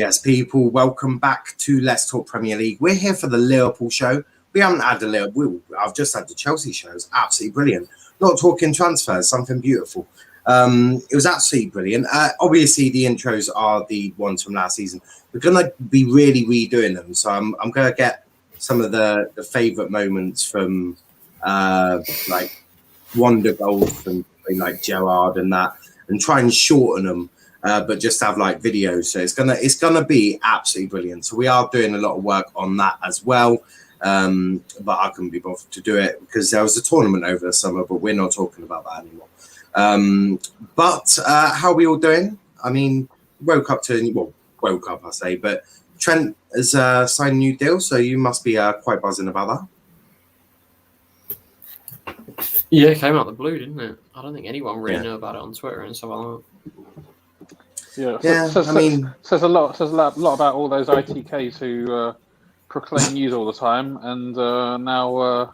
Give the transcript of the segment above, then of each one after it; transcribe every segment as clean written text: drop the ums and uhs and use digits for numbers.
Yes, people, welcome back to Let's Talk Premier League. We're here for the Liverpool show. We haven't had the Liverpool. I've just had the Chelsea show. It's absolutely brilliant. Not talking transfers, something beautiful. It was absolutely brilliant. Obviously, the intros are the ones from last season. We're going to be really redoing them. So I'm going to get some of the favourite moments from like Wonder Golf and like Gerrard and that, and try and shorten them. But just have like videos, so it's gonna be absolutely brilliant. So we are doing a lot of work on that as well, but I couldn't be bothered to do it because there was a tournament over the summer, but we're not talking about that anymore. But how are we all doing? I mean, woke up, I say, but Trent has signed a new deal, so you must be quite buzzing about that. Yeah, it came out the blue, didn't it? I don't think anyone really knew about it on Twitter and stuff like that. Yeah, I mean, says a lot about all those ITKs who proclaim news all the time, and now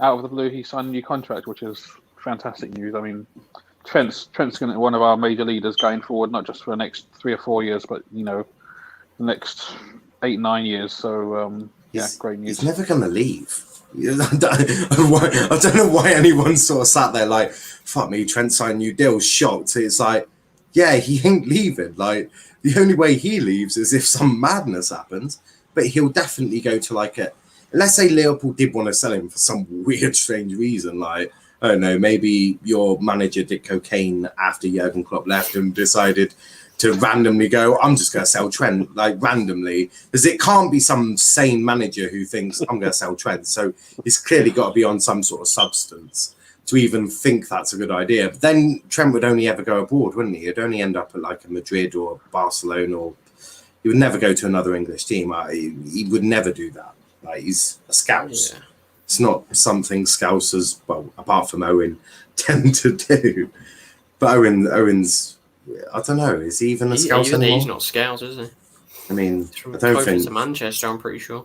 out of the blue he signed a new contract, which is fantastic news. I mean, Trent's going to be one of our major leaders going forward, not just for the next 3 or 4 years, but the next 8-9 years. So great news. He's never going to leave. I don't know why anyone sort of sat there like, fuck me, Trent signed a new deal, shocked. It's like, yeah, he ain't leaving. Like, the only way he leaves is if some madness happens. But he'll definitely go to like let's say Liverpool did want to sell him for some weird, strange reason. Like, I don't know, maybe your manager did cocaine after Jurgen Klopp left and decided to randomly go, I'm just going to sell Trent, like randomly. Because it can't be some sane manager who thinks, I'm going to sell Trent. So he's clearly got to be on some sort of substance to even think that's a good idea. But then Trent would only ever go abroad, wouldn't he? He'd only end up at like a Madrid or Barcelona, or he would never go to another English team. He would never do that. Like, he's a Scouse. Yeah. It's not something Scousers, well, apart from Owen, tend to do. But Owen's, I don't know, is he even a Scouse anymore? He's not Scouse, is he? I mean, I don't think to Manchester, I'm pretty sure.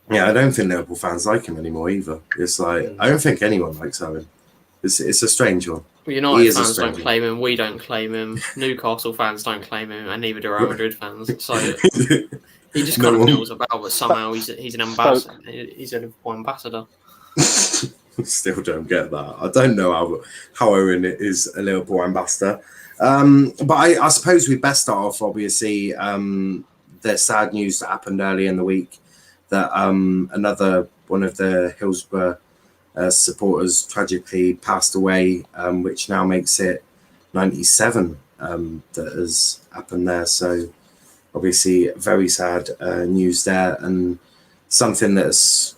Yeah, I don't think Liverpool fans like him anymore either. It's like, I don't think anyone likes Owen. It's a strange one. Well, United fans don't claim him. We don't claim him. Newcastle fans don't claim him, and neither do Real Madrid fans. So he just kind of knows about, but somehow he's an ambassador. He's a Liverpool ambassador. Still don't get that. I don't know how Owen is a Liverpool ambassador. But I suppose we best start off, obviously, the sad news that happened early in the week that another one of the Hillsborough supporters tragically passed away, which now makes it 97 that has happened there. So obviously very sad news there, and something that's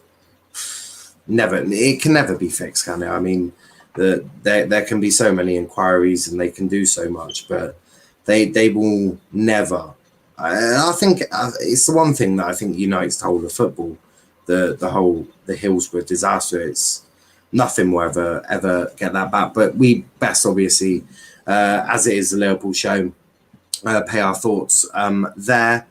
it can never be fixed, can it? I mean, there can be so many inquiries and they can do so much, but they will never. I think it's the one thing that I think unites the whole of football, the Hillsborough disaster. It's nothing will ever get that back. But we best, obviously, as it is the Liverpool show, pay our thoughts there.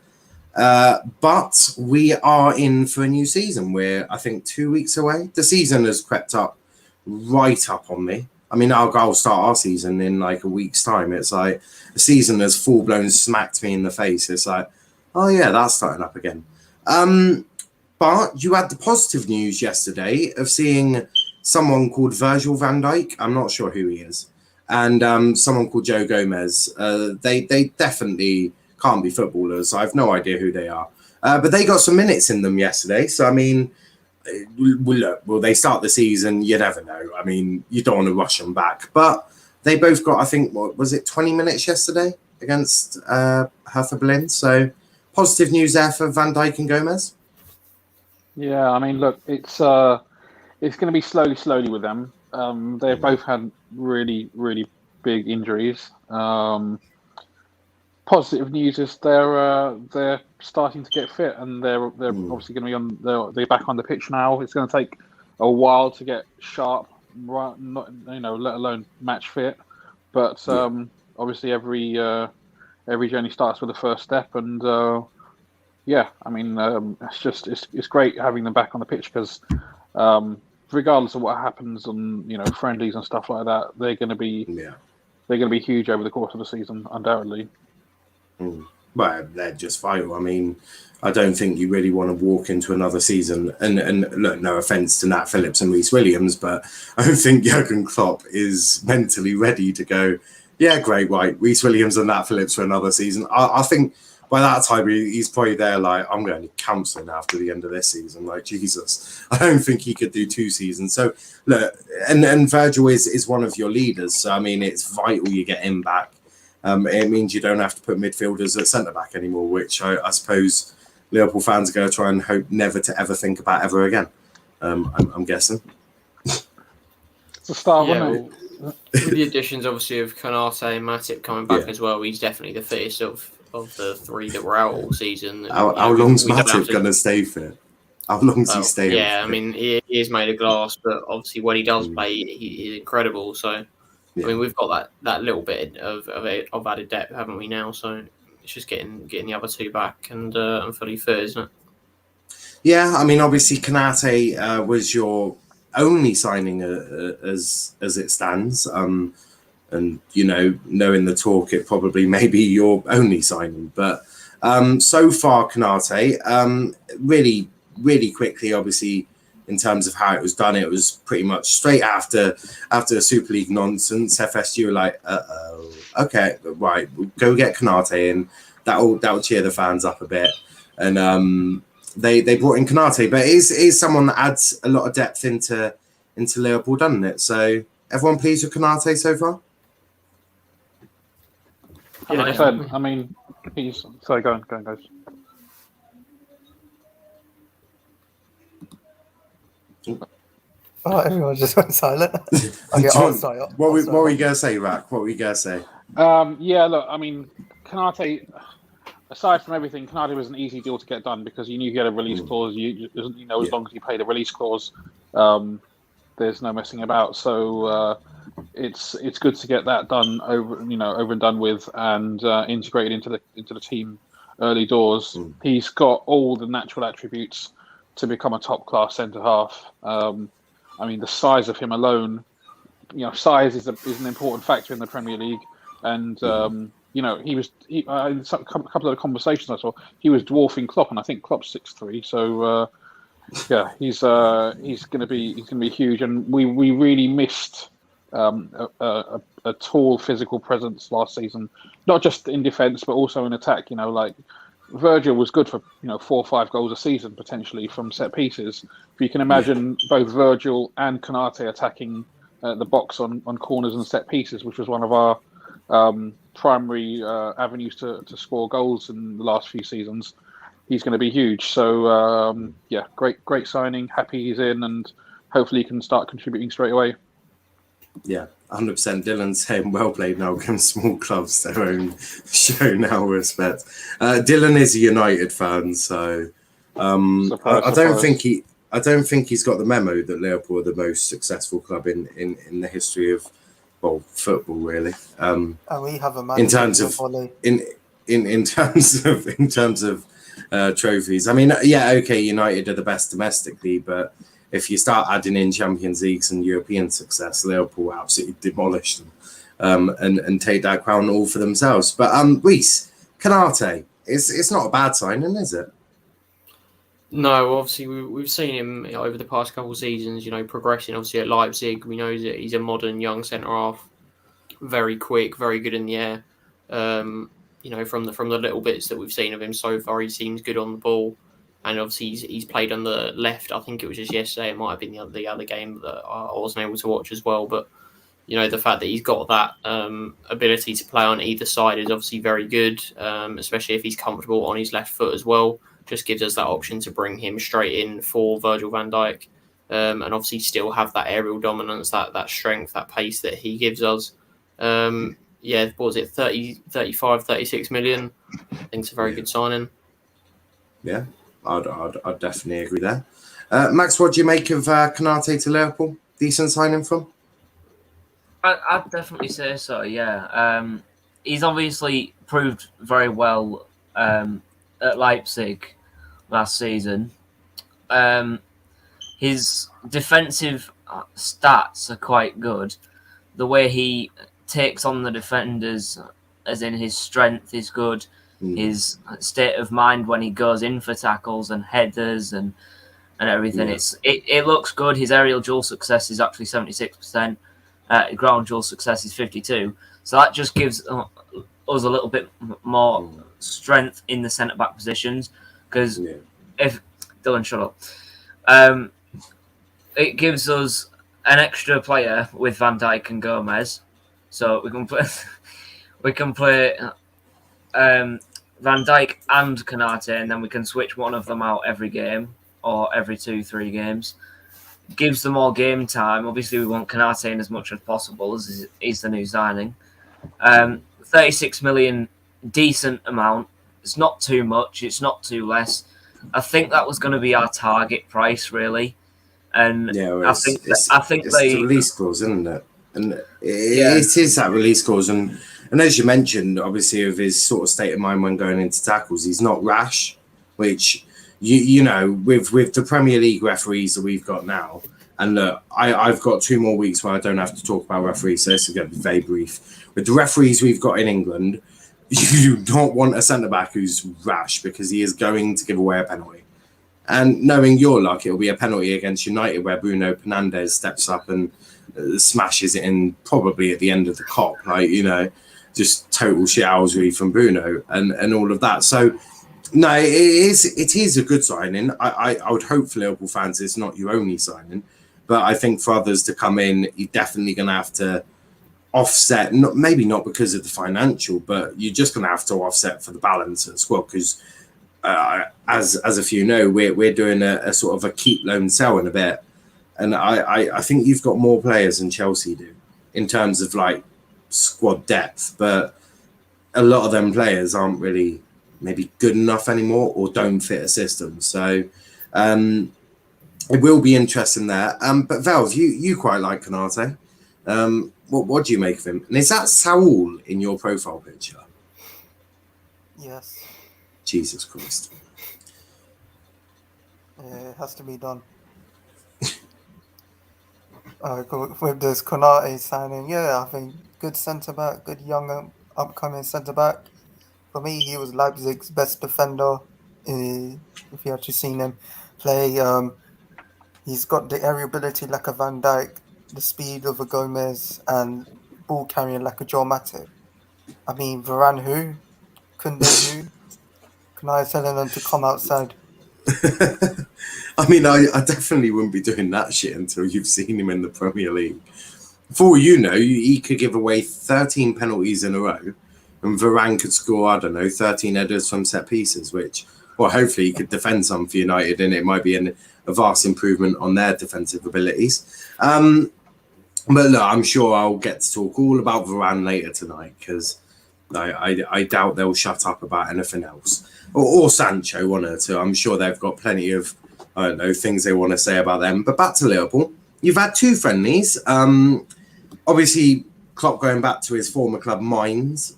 But we are in for a new season. We're, I think, 2 weeks away. The season has crept up right up on me. I mean, I'll start our season in like a week's time. It's like the season has full-blown smacked me in the face. It's like, oh yeah, that's starting up again. But you had the positive news yesterday of seeing someone called Virgil van Dijk. I'm not sure who he is. And someone called Joe Gomez. They definitely can't be footballers. I have no idea who they are. But they got some minutes in them yesterday. So, I mean, will they start the season? You never know. I mean, you don't want to rush them back. But they both got, I think, what was it, 20 minutes yesterday against Hertha Berlin. So, positive news there for Van Dijk and Gomez. Yeah, I mean, look, it's going to be slowly with them. They've both had really, really big injuries. Positive news is they're starting to get fit, and they're obviously going to be they're back on the pitch now. It's going to take a while to get sharp, let alone match fit. But obviously every journey starts with the first step, and I mean it's great having them back on the pitch because regardless of what happens on friendlies and stuff like that, they're going to be huge over the course of the season, undoubtedly. Well, they're just vital. I mean, I don't think you really want to walk into another season. And look, no offense to Nat Phillips and Rhys Williams, but I don't think Jurgen Klopp is mentally ready to go, yeah, great, right, Rhys Williams and Nat Phillips for another season. I think by that time, he's probably there like, I'm going to counselling after the end of this season. Like, Jesus, I don't think he could do 2 seasons. So, look, and Virgil is one of your leaders. So, I mean, it's vital you get him back. It means you don't have to put midfielders at centre-back anymore, which I suppose Liverpool fans are going to try and hope never to ever think about ever again. I'm guessing. It's a start, Yeah, wasn't it? with the additions, obviously, of Konate and Matip coming back as well, he's definitely the fittest of the 3 that were out all season. How long's Matip going to stay fit? How long's he staying? Yeah, I mean, he is made of glass, but obviously when he does play, he's incredible. So, I mean, we've got that little bit of added depth, haven't we now? So it's just getting the other 2 back and fully fit, isn't it? Yeah, I mean, obviously Konate was your only signing as it stands. And, you know, knowing the talk, it probably may be your only signing. But so far, Konate, really, really quickly, obviously, in terms of how it was done, it was pretty much straight after the Super League nonsense. FSG were like, okay, right, we'll go get Konate in. That'll cheer the fans up a bit. And they brought in Konate, but it is someone that adds a lot of depth into Liverpool, doesn't it? So everyone pleased with Konate so far? 100%. I mean, he's... Sorry, go on, guys. Oh, everyone just went silent. Okay, what were you going to say, Rak? What were you going to say? Yeah, look, I mean, Konate, aside from everything, Konate was an easy deal to get done because you knew he had a release clause. You know, as long as you pay the release clause, there's no messing about. So it's good to get that done over and done with and integrated into the team early doors. He's got all the natural attributes to become a top class centre half. I mean, the size of him alone, size is an important factor in the Premier League. And, in a couple of the conversations I saw, he was dwarfing Klopp, and I think Klopp's 6'3". So, he's going to be huge. And we really missed a tall physical presence last season, not just in defence, but also in attack. Like Virgil was good for 4 or 5 goals a season potentially from set pieces. If you can imagine both Virgil and Konate attacking the box on corners and set pieces, which was one of our primary avenues to score goals in the last few seasons, he's going to be huge. So great signing. Happy he's in, and hopefully he can start contributing straight away. Yeah, 100%. Dylan's saying, well played, now give small clubs their own show now, respect. Dylan is a United fan, so I don't think he's got the memo that Liverpool are the most successful club in the history of football, really. And we have a in terms of trophies. I mean, yeah, okay, United are the best domestically, but if you start adding in Champions Leagues and European success, Liverpool absolutely demolish them and take that crown all for themselves. But Rhys, Konate, it's not a bad signing, is it? No, obviously we've seen him over the past couple of seasons, progressing. Obviously at Leipzig, we know that he's a modern young centre half, very quick, very good in the air. From the little bits that we've seen of him so far, he seems good on the ball. And obviously he's played on the left. I think it was just yesterday. It might have been the other game that I wasn't able to watch as well. But the fact that he's got that ability to play on either side is obviously very good, especially if he's comfortable on his left foot as well. Just gives us that option to bring him straight in for Virgil van Dijk, and obviously still have that aerial dominance, that strength, that pace that he gives us. What was it, 35, 36 million? I think it's a very good signing. Yeah. I'd definitely agree there. Max, what do you make of Konate to Liverpool? Decent signing from? I'd definitely say so, yeah. He's obviously proved very well at Leipzig last season. His defensive stats are quite good. The way he takes on the defenders, as in his strength, is good. his state of mind when he goes in for tackles and headers and everything. Yeah. It looks good. His aerial duel success is actually 76%. Ground duel success is 52%. So that just gives us a little bit more strength in the centre back positions. Because if Dylan, shut up. It gives us an extra player with Van Dijk and Gomez, so we can play Van Dijk and Konate, and then we can switch one of them out every game or every 2-3 games. Gives them all game time. Obviously, we want Konate in as much as possible, as he's the new signing. 36 million, decent amount. It's not too much. It's not too less. I think that was going to be our target price, really. And I think it's the release clause, isn't it? And it is that release clause. And as you mentioned, obviously, of his sort of state of mind when going into tackles, he's not rash, which, you know, with the Premier League referees that we've got now, and look, I've got 2 more weeks where I don't have to talk about referees, so this is going to be very brief. With the referees we've got in England, you don't want a centre-back who's rash because he is going to give away a penalty. And knowing your luck, it'll be a penalty against United where Bruno Fernandes steps up and smashes it in probably at the end of the cop. Like, you know, just total shithousery from Bruno and all of that. So, no, it is a good signing. I would hope for Liverpool fans it's not your only signing. But I think for others to come in, you're definitely going to have to offset, maybe not because of the financial, but you're just going to have to offset for the balance as well because as a few know, we're doing a sort of a keep, loan, sell in a bit, and I think you've got more players than Chelsea do in terms of like squad depth, but a lot of them players aren't really maybe good enough anymore or don't fit a system. So it will be interesting there. But Valve, you quite like Konate. What do you make of him? And is that Saul in your profile picture? Yes. Jesus Christ. It has to be done. With this Konate signing, I think good centre-back, good young upcoming centre-back. For me, he was Leipzig's best defender. If you actually seen him play, he's got the aerial ability like a Van Dijk, the speed of a Gomez, and ball carrying like a Joe Matip. I mean, Varane who? Koundé who? Konate telling them to come outside. I mean, I definitely wouldn't be doing that shit until you've seen him in the Premier League. For all you know, he could give away 13 penalties in a row, and Varane could score, I don't know, 13 headers from set pieces, which, well, hopefully he could defend some for United, and it might be a vast improvement on their defensive abilities. But look, I'm sure I'll get to talk all about Varane later tonight because I doubt they'll shut up about anything else. Or Sancho, one or two. I'm sure they've got plenty of, I don't know, things they want to say about them. But back to Liverpool. You've had 2 friendlies. Obviously, Klopp going back to his former club, Mainz.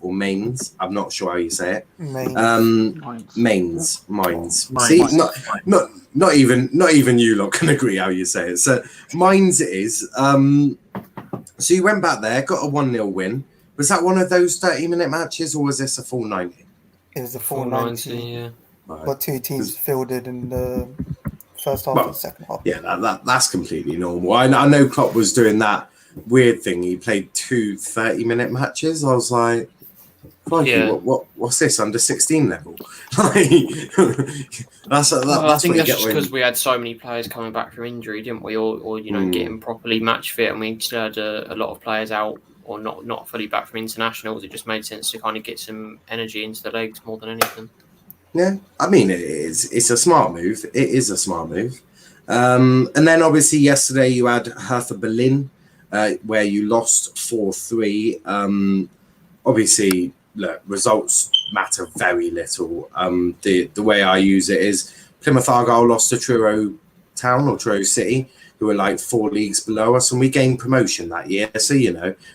I'm not sure how you say it. Mainz. See, not even you lot can agree how you say it. So Mainz it is. So you went back there, got a 1-0 win. Was that one of those 30-minute matches, or was this a full 90? It was a full 90, yeah. Right. But 2 teams fielded in the first half and second half. Yeah, that's completely normal. I know Klopp was doing that weird thing. He played 2 30-minute matches. I was like, what's this, under 16 level? That's I think that's just because we had so many players coming back from injury, didn't we? Or getting properly match fit, and we still had a lot of players out or not fully back from internationals. It just made sense to kind of get some energy into the legs more than anything. Yeah, I mean, it's a smart move. It is a smart move. And then obviously yesterday you had Hertha Berlin, where you lost 4-3. Obviously, look, results matter very little. The way I use it is Plymouth Argyle lost to Truro Town or Truro City, who are like 4 leagues below us, and we gained promotion that year. So,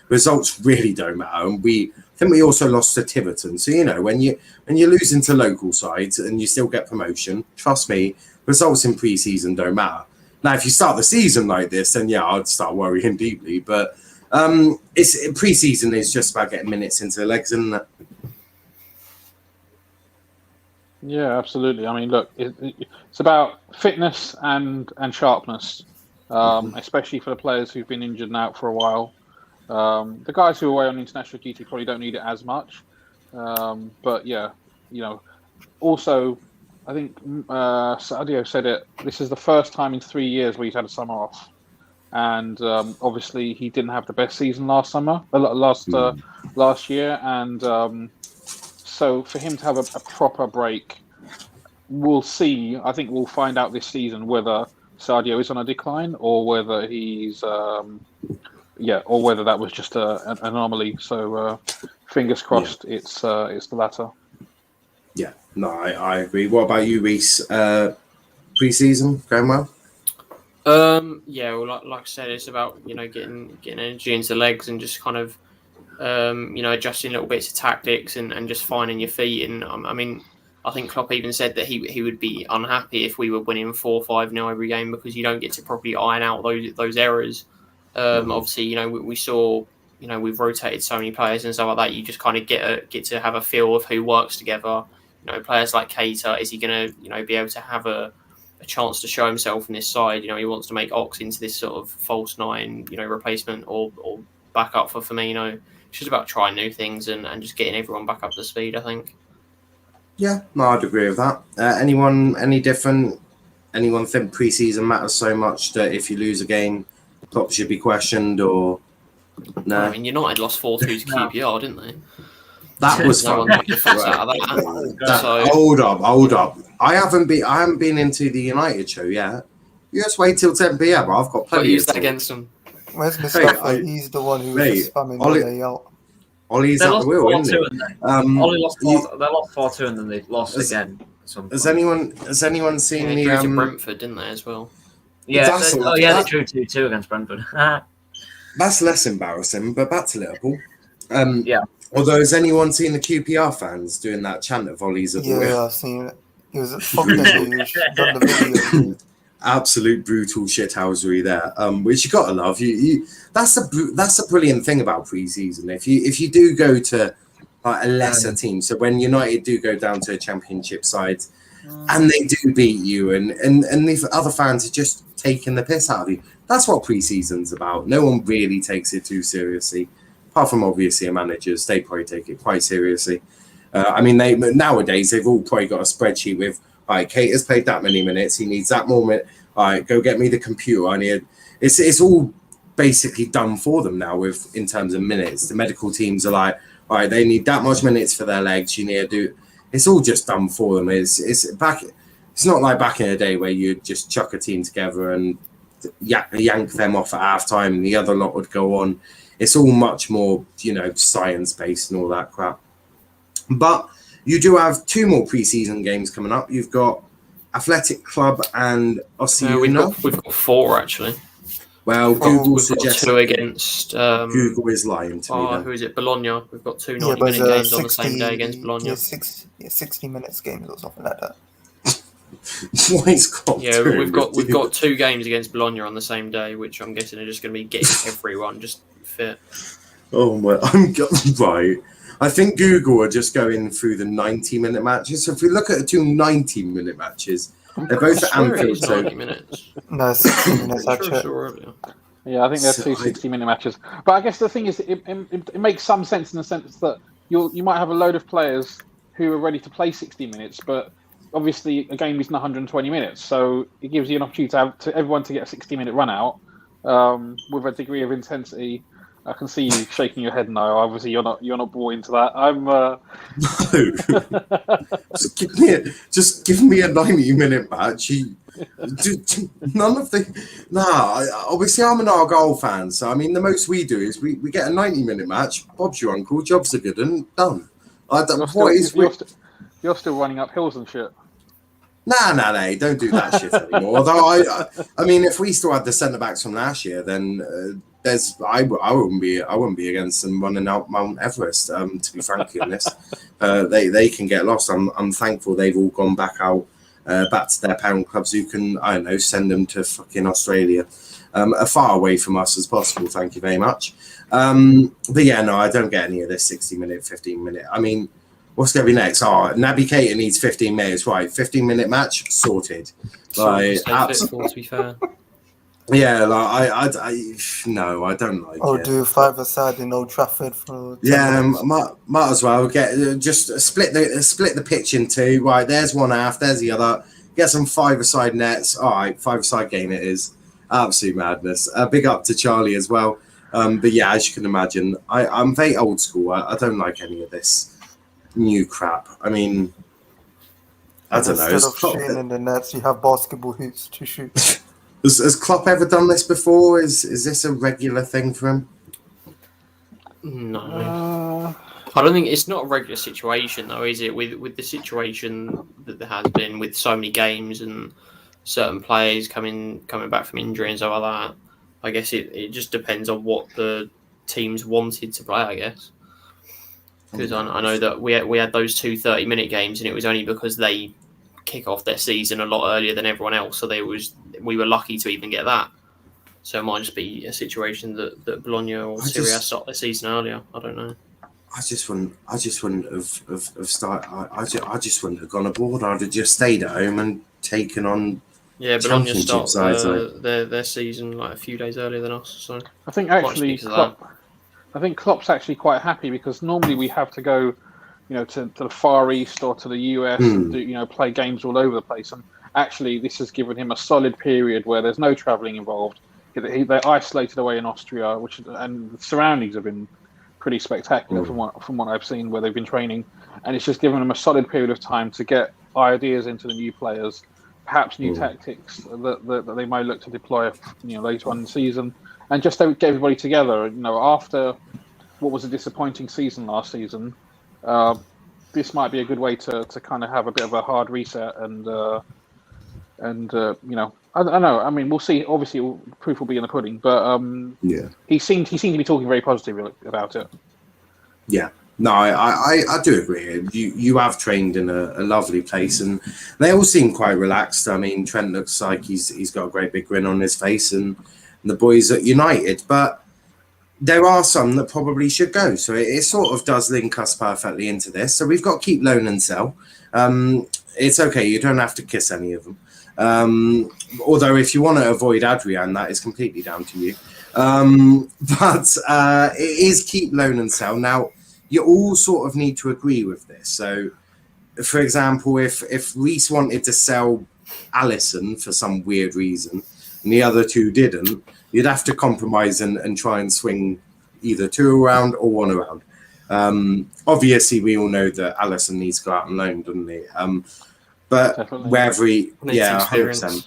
results really don't matter. And I think we also lost to Tiverton. So, when you're losing to local sides and you still get promotion, trust me, results in pre-season don't matter. Now, if you start the season like this, then I'd start worrying deeply. But pre-season is just about getting minutes into the legs, isn't it? Yeah, absolutely. I mean, look, it's about fitness and sharpness, especially for the players who've been injured and out for a while. The guys who are away on international duty probably don't need it as much. But yeah, also, I think Sadio said it. This is the first time in 3 years where he's had a summer off, and obviously he didn't have the best season last year, and so for him to have a proper break, we'll see. I think we'll find out this season whether Sadio is on a decline or whether he's or whether that was just an anomaly. So fingers crossed, it's the latter. Yeah, no, I agree. What about you, Rhys? Pre-season going well? Well, like I said, it's about getting energy into the legs and just kind of adjusting little bits of tactics and just finding your feet. And I think Klopp even said that he would be unhappy if we were winning 4-5-0 every game because you don't get to properly iron out those errors. Obviously, we saw we've rotated so many players and stuff like that. You just kind of get to have a feel of who works together. Players like Keita, is he going to be able to have a chance to show himself in this side? He wants to make Ox into this sort of false nine, replacement or backup for Firmino. It's just about trying new things and just getting everyone back up to speed, I think. Yeah, no, I'd agree with that. Anyone any different? Anyone think pre-season matters so much that if you lose a game, Klopp should be questioned or no? I mean, United lost 4-2 to QPR, didn't they? That was no fun. one took a fuss out of that. So, Hold up. I haven't been into the United show yet. You just wait till 10 p.m. I've got plenty. Use that against them. Where's Mustafa? He's the one who was just spamming the way out. Ollie's at the wheel, isn't he? Ollie lost 4-2 and then they lost again. Has anyone seen they drew to Brentford, didn't they, as well? Yeah, they drew 2-2 against Brentford. That's less embarrassing, but back to Liverpool. Yeah. Although, has anyone seen the QPR fans doing that chant of Ollie's at the wheel? Yeah, I've seen it. He was fucking done the video. Absolute brutal shithousery there, which you gotta love. That's a brilliant thing about pre-season. If you do go to like a lesser team, so when United do go down to a championship side and they do beat you, and the other fans are just taking the piss out of you, that's what pre-season's about. No one really takes it too seriously, apart from obviously managers. They probably take it quite seriously. Nowadays they've all probably got a spreadsheet with, all right, Kate has played that many minutes. He needs that moment. All right, go get me the computer. It's all basically done for them now in terms of minutes. The medical teams are like, all right, they need that much minutes for their legs. You need to do. It's all just done for them. It's not like back in the day where you just chuck a team together and yank them off at halftime and the other lot would go on. It's all much more, science based and all that crap. But you do have 2 more pre-season games coming up. You've got Athletic Club and Osasuna. We've got 4 actually. Well, Google we've suggests got 2 against. Google is lying to me. Who is it? Bologna. We've got 2 Yeah, 90-minute games on the same day against Bologna. 60 minutes games or something like that. What is Klopp doing? we've got 2 games against Bologna on the same day, which I'm guessing are just going to be getting everyone just fit. Oh my! Right. I think Google are just going through the 90-minute matches. So if we look at the 2 90-minute matches, they're both at Anfield. So 90 minutes. No, 60 minutes actually. Yeah, I think they're 2 60-minute matches. But I guess the thing is, it makes some sense in the sense that you might have a load of players who are ready to play 60 minutes, but obviously a game isn't 120 minutes, so it gives you an opportunity to everyone to get a 60-minute run out with a degree of intensity. I can see you shaking your head now. Obviously, you're not bought into that. I'm. No. Just give me a 90-minute match. None of the. Obviously, I'm an Argyle fan, so I mean, the most we do is we get a 90-minute match. Bob's your uncle. Jobs are good and done. You're still running up hills and shit. Nah, don't do that shit anymore. Although I mean, if we still had the centre backs from last year, then I wouldn't be against them running out Mount Everest. To be frankly honest, they can get lost. I'm thankful they've all gone back to their parent clubs who can, I don't know, send them to fucking Australia, as far away from us as possible. Thank you very much. But yeah, no, I don't get any of this 60-minute, 15-minute. I mean, What's going to be next? Oh, Naby Keita needs 15 minutes. Right, 15-minute match sorted. Like, to be fair. Yeah, like I no, I don't like Or it. do 5-a-side in Old Trafford for 10 Yeah, minutes. might as well get just split the pitch in two. Right, there's one half, there's the other. Get some 5-a-side nets. All right, 5-a-side game it is. Absolute madness. Big up to Charlie as well. But yeah, as you can imagine, I'm very old school. I don't like any of this new crap. I mean, I don't know. Instead of shooting in the nets, you have basketball hoops to shoot. Has Klopp ever done this before? Is this a regular thing for him? No. I don't think it's not a regular situation though, is it? With the situation that there has been with so many games and certain players coming back from injury and stuff like that. I guess it just depends on what the teams wanted to play, I guess. Because I know that we had those 2 30-minute games, and it was only because they kick off their season a lot earlier than everyone else, so we were lucky to even get that. So it might just be a situation that Bologna or Serie A start their season earlier. I don't know. I just wouldn't have started. I just wouldn't have gone aboard. I'd have just stayed at home and taken on. Yeah, Bologna start their season like a few days earlier than us. So I think actually Klopp's actually quite happy, because normally we have to go, to the Far East or to the US and do, play games all over the place. And actually, this has given him a solid period where there's no travelling involved. They're isolated away in Austria, and the surroundings have been pretty spectacular from what I've seen where they've been training. And it's just given them a solid period of time to get ideas into the new players, perhaps new tactics that they might look to deploy, later on in the season, and just to get everybody together. After what was a disappointing season last season, this might be a good way to kind of have a bit of a hard reset and I don't know. I mean, we'll see. Obviously, proof will be in the pudding. But he seemed to be talking very positively about it. Yeah, no, I do agree. You have trained in a lovely place, and they all seem quite relaxed. I mean, Trent looks like he's got a great big grin on his face, and the boys at United. But there are some that probably should go. So it sort of does link us perfectly into this. So we've got keep, loan, and sell. It's okay. You don't have to kiss any of them. Although if you want to avoid Adrian, that is completely down to you. But it is keep, loan, and sell. Now, you all sort of need to agree with this. So, for example, if Rhys wanted to sell Alisson for some weird reason and the other two didn't, you'd have to compromise and try and swing either 2 around or 1 around. Obviously, we all know that Alisson needs to go out on loan, doesn't he? But definitely. Wherever he, 100%.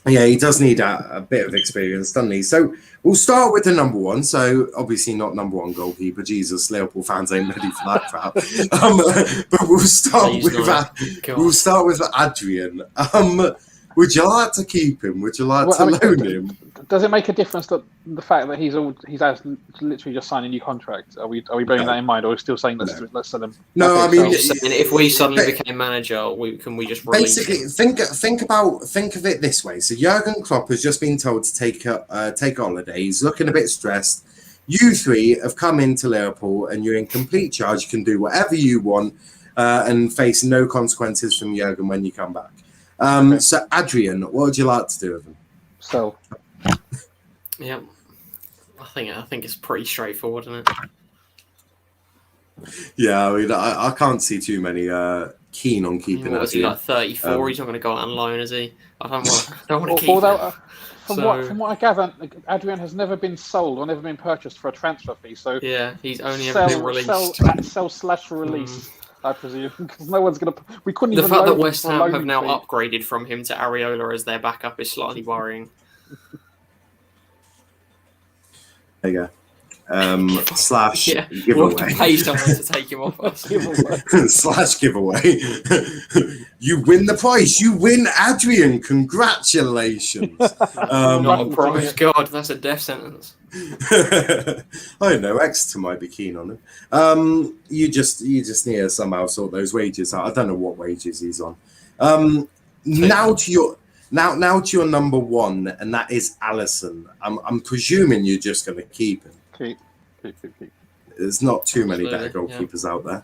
Yeah, he does need a bit of experience, doesn't he? So we'll start with the number one. So obviously not number one goalkeeper. Jesus, Liverpool fans ain't ready for that crap. But we'll start with Adrian. Would you like to keep him? Would you like to loan him? Does it make a difference that the fact that he's literally just signed a new contract? Are we bearing that in mind, or are we still saying let's sell him? No, I mean, if we suddenly became manager, can we just basically think of it this way? So Jurgen Klopp has just been told to take a holiday. He's looking a bit stressed. You three have come into Liverpool, and you're in complete charge. You can do whatever you want, and face no consequences from Jurgen when you come back. So Adrian, what would you like to do with him? So, yeah, I think it's pretty straightforward, isn't it? Yeah, I mean, I can't see too many keen on keeping Adrian. Is he like 34? He's not going to go out on loan, is he? I don't want to keep him. From what I gather, Adrian has never been sold or never been purchased for a transfer fee. So yeah, he's only ever been released. Sell/release. I presume, because no one's going to. We couldn't. The fact that West Ham have now upgraded from him to Areola as their backup is slightly worrying. There you go. Slash giveaway. We'll have to pay someone to take him off us. Slash giveaway. You win the prize. You win Adrian. Congratulations. Not a prize. God, that's a death sentence. I don't know. Exeter might be keen on him. You just need to somehow sort those wages out. I don't know what wages he's on. Now to your number one, and that is Alisson. I'm presuming you're just going to keep him. Keep. There's not too many better goalkeepers out there.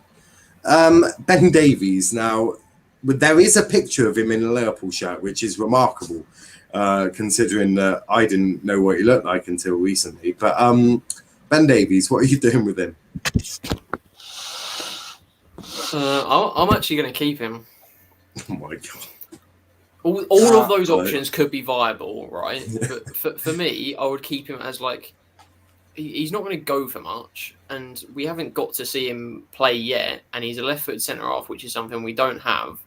Ben Davies. Now, there is a picture of him in a Liverpool shirt, which is remarkable, considering that I didn't know what he looked like until recently. But Ben Davies, what are you doing with him? I'm actually going to keep him. Oh my god! All of those options could be viable, right? But for me, I would keep him as like he's not going to go for much, and we haven't got to see him play yet. And he's a left-footed centre half, which is something we don't have.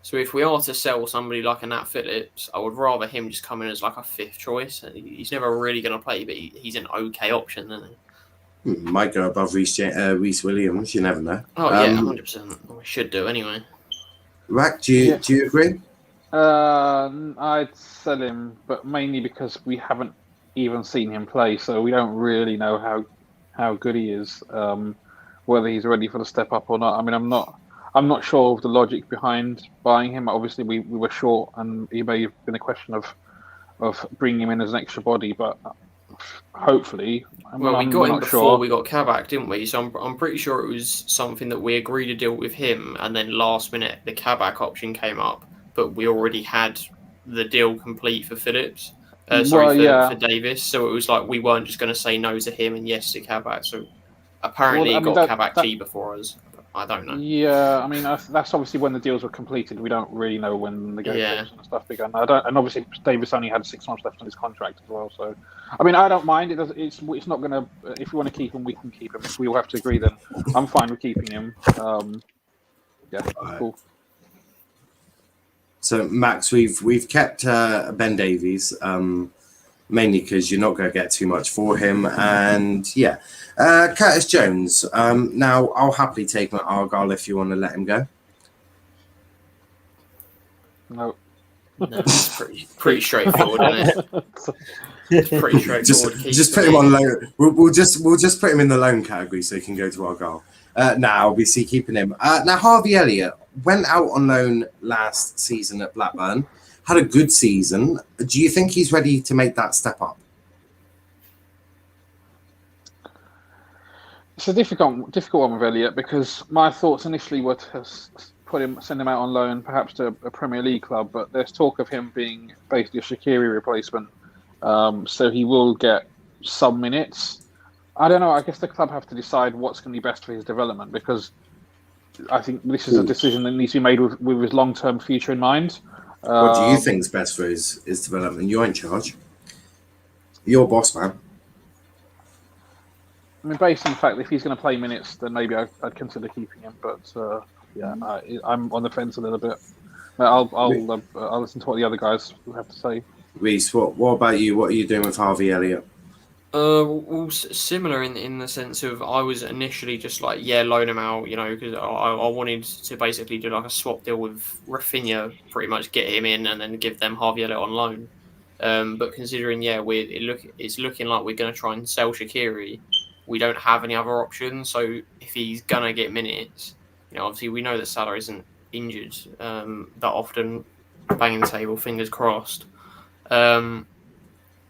So if we are to sell somebody like a Nat Phillips, I would rather him just come in as like a fifth choice. He's never really going to play, but he's an okay option, isn't he? Might go above Rhys Williams. You never know. Oh yeah, 100%. We should do anyway. Rack, do you agree? I'd sell him, but mainly because we haven't even seen him play, so we don't really know how good he is. Whether he's ready for the step up or not. I mean, I'm not sure of the logic behind buying him. Obviously, we were short, and it may have been a question of bringing him in as an extra body, but hopefully. We got him before we got Kabak, didn't we? So I'm pretty sure it was something that we agreed to deal with him, and then last minute the Kabak option came up, but we already had the deal complete for Phillips. For Davis. So it was like we weren't just going to say no to him and yes to Kabak. So apparently he got Kabak cheaper for us. I don't know. Yeah, I mean that's obviously when the deals were completed. We don't really know when the negotiations and stuff began. And obviously Davis only had 6 months left on his contract as well. So, I mean, I don't mind. It's not going to. If we want to keep him, we can keep him. If we all have to agree, then I'm fine with keeping him. Cool. So Max, we've kept Ben Davies. Mainly because you're not going to get too much for him. And yeah, Curtis Jones. Now, I'll happily take my Argyle if you want to let him go. No. It's pretty straightforward, isn't it? It's pretty straightforward. Just put him on loan. We'll just put him in the loan category so he can go to Argyle. Now, obviously, keeping him. Now, Harvey Elliott went out on loan last season at Blackburn. Had a good season. Do you think he's ready to make that step up? It's a difficult one with Elliott because my thoughts initially were to send him out on loan, perhaps to a Premier League club. But there's talk of him being basically a Shaqiri replacement, so he will get some minutes. I don't know. I guess the club have to decide what's going to be best for his development because I think this is a decision that needs to be made with his long-term future in mind. What do you think is best for his development? You're in charge. You're boss, man. I mean, based on the fact that if he's going to play minutes, then maybe I'd consider keeping him. But I'm on the fence a little bit. I'll listen to what the other guys have to say. Rhys, what about you? What are you doing with Harvey Elliott? Well, similar in the sense of I was initially just like, loan him out, because I wanted to basically do like a swap deal with Rafinha, pretty much get him in and then give them Harvey Elliott on loan. But considering, it's looking like we're going to try and sell Shaqiri, we don't have any other options. So if he's going to get minutes, obviously we know that Salah isn't injured that often, banging the table, fingers crossed.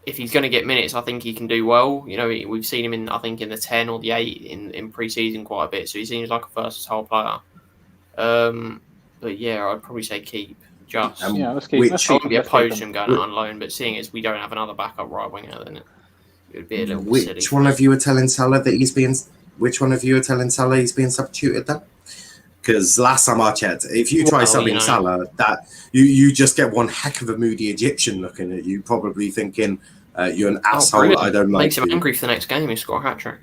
If he's going to get minutes, I think he can do well. We've seen him in the 10 or the 8 in pre-season quite a bit, so he seems like a versatile player. But yeah, I'd probably say keep. Let's keep. I wouldn't be opposed to him going out on loan, but seeing as we don't have another backup right winger, then it would be a little bit silly. Which one of you are telling Salah he's being substituted then? Because last time I checked, if you try subbing Salah, that you just get one heck of a moody Egyptian looking at you, probably thinking you're an asshole. I don't like. Makes him angry for the next game. He score a hat trick.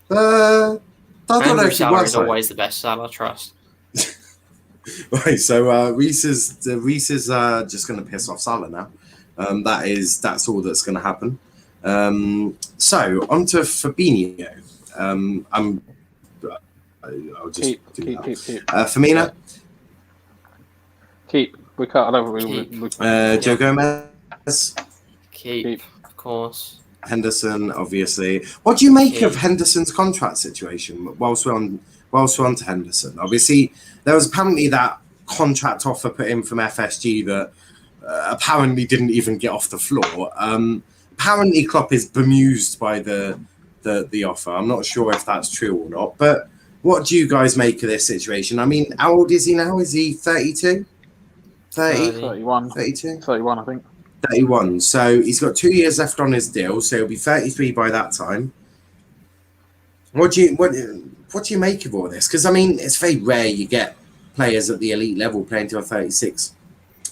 I don't know if Salah is always the best. Salah, trust. Right, so Rhys is just going to piss off Salah now. That's all that's going to happen. So on to Fabinho. I'll just keep. Firmino? Keep. We can't. I don't Joe Gomez? Keep, of course. Henderson, obviously. What do you make of Henderson's contract situation? Whilst we're on to Henderson, obviously there was apparently that contract offer put in from FSG that apparently didn't even get off the floor. Apparently Klopp is bemused by the offer. I'm not sure if that's true or not, but What do you guys make of this situation? I mean, how old is he now? Is he 32? 30? 31. 32? 31, I think. 31. So he's got 2 years left on his deal, so he'll be 33 by that time. What do you make of all this? Because I mean, it's very rare you get players at the elite level playing till 36.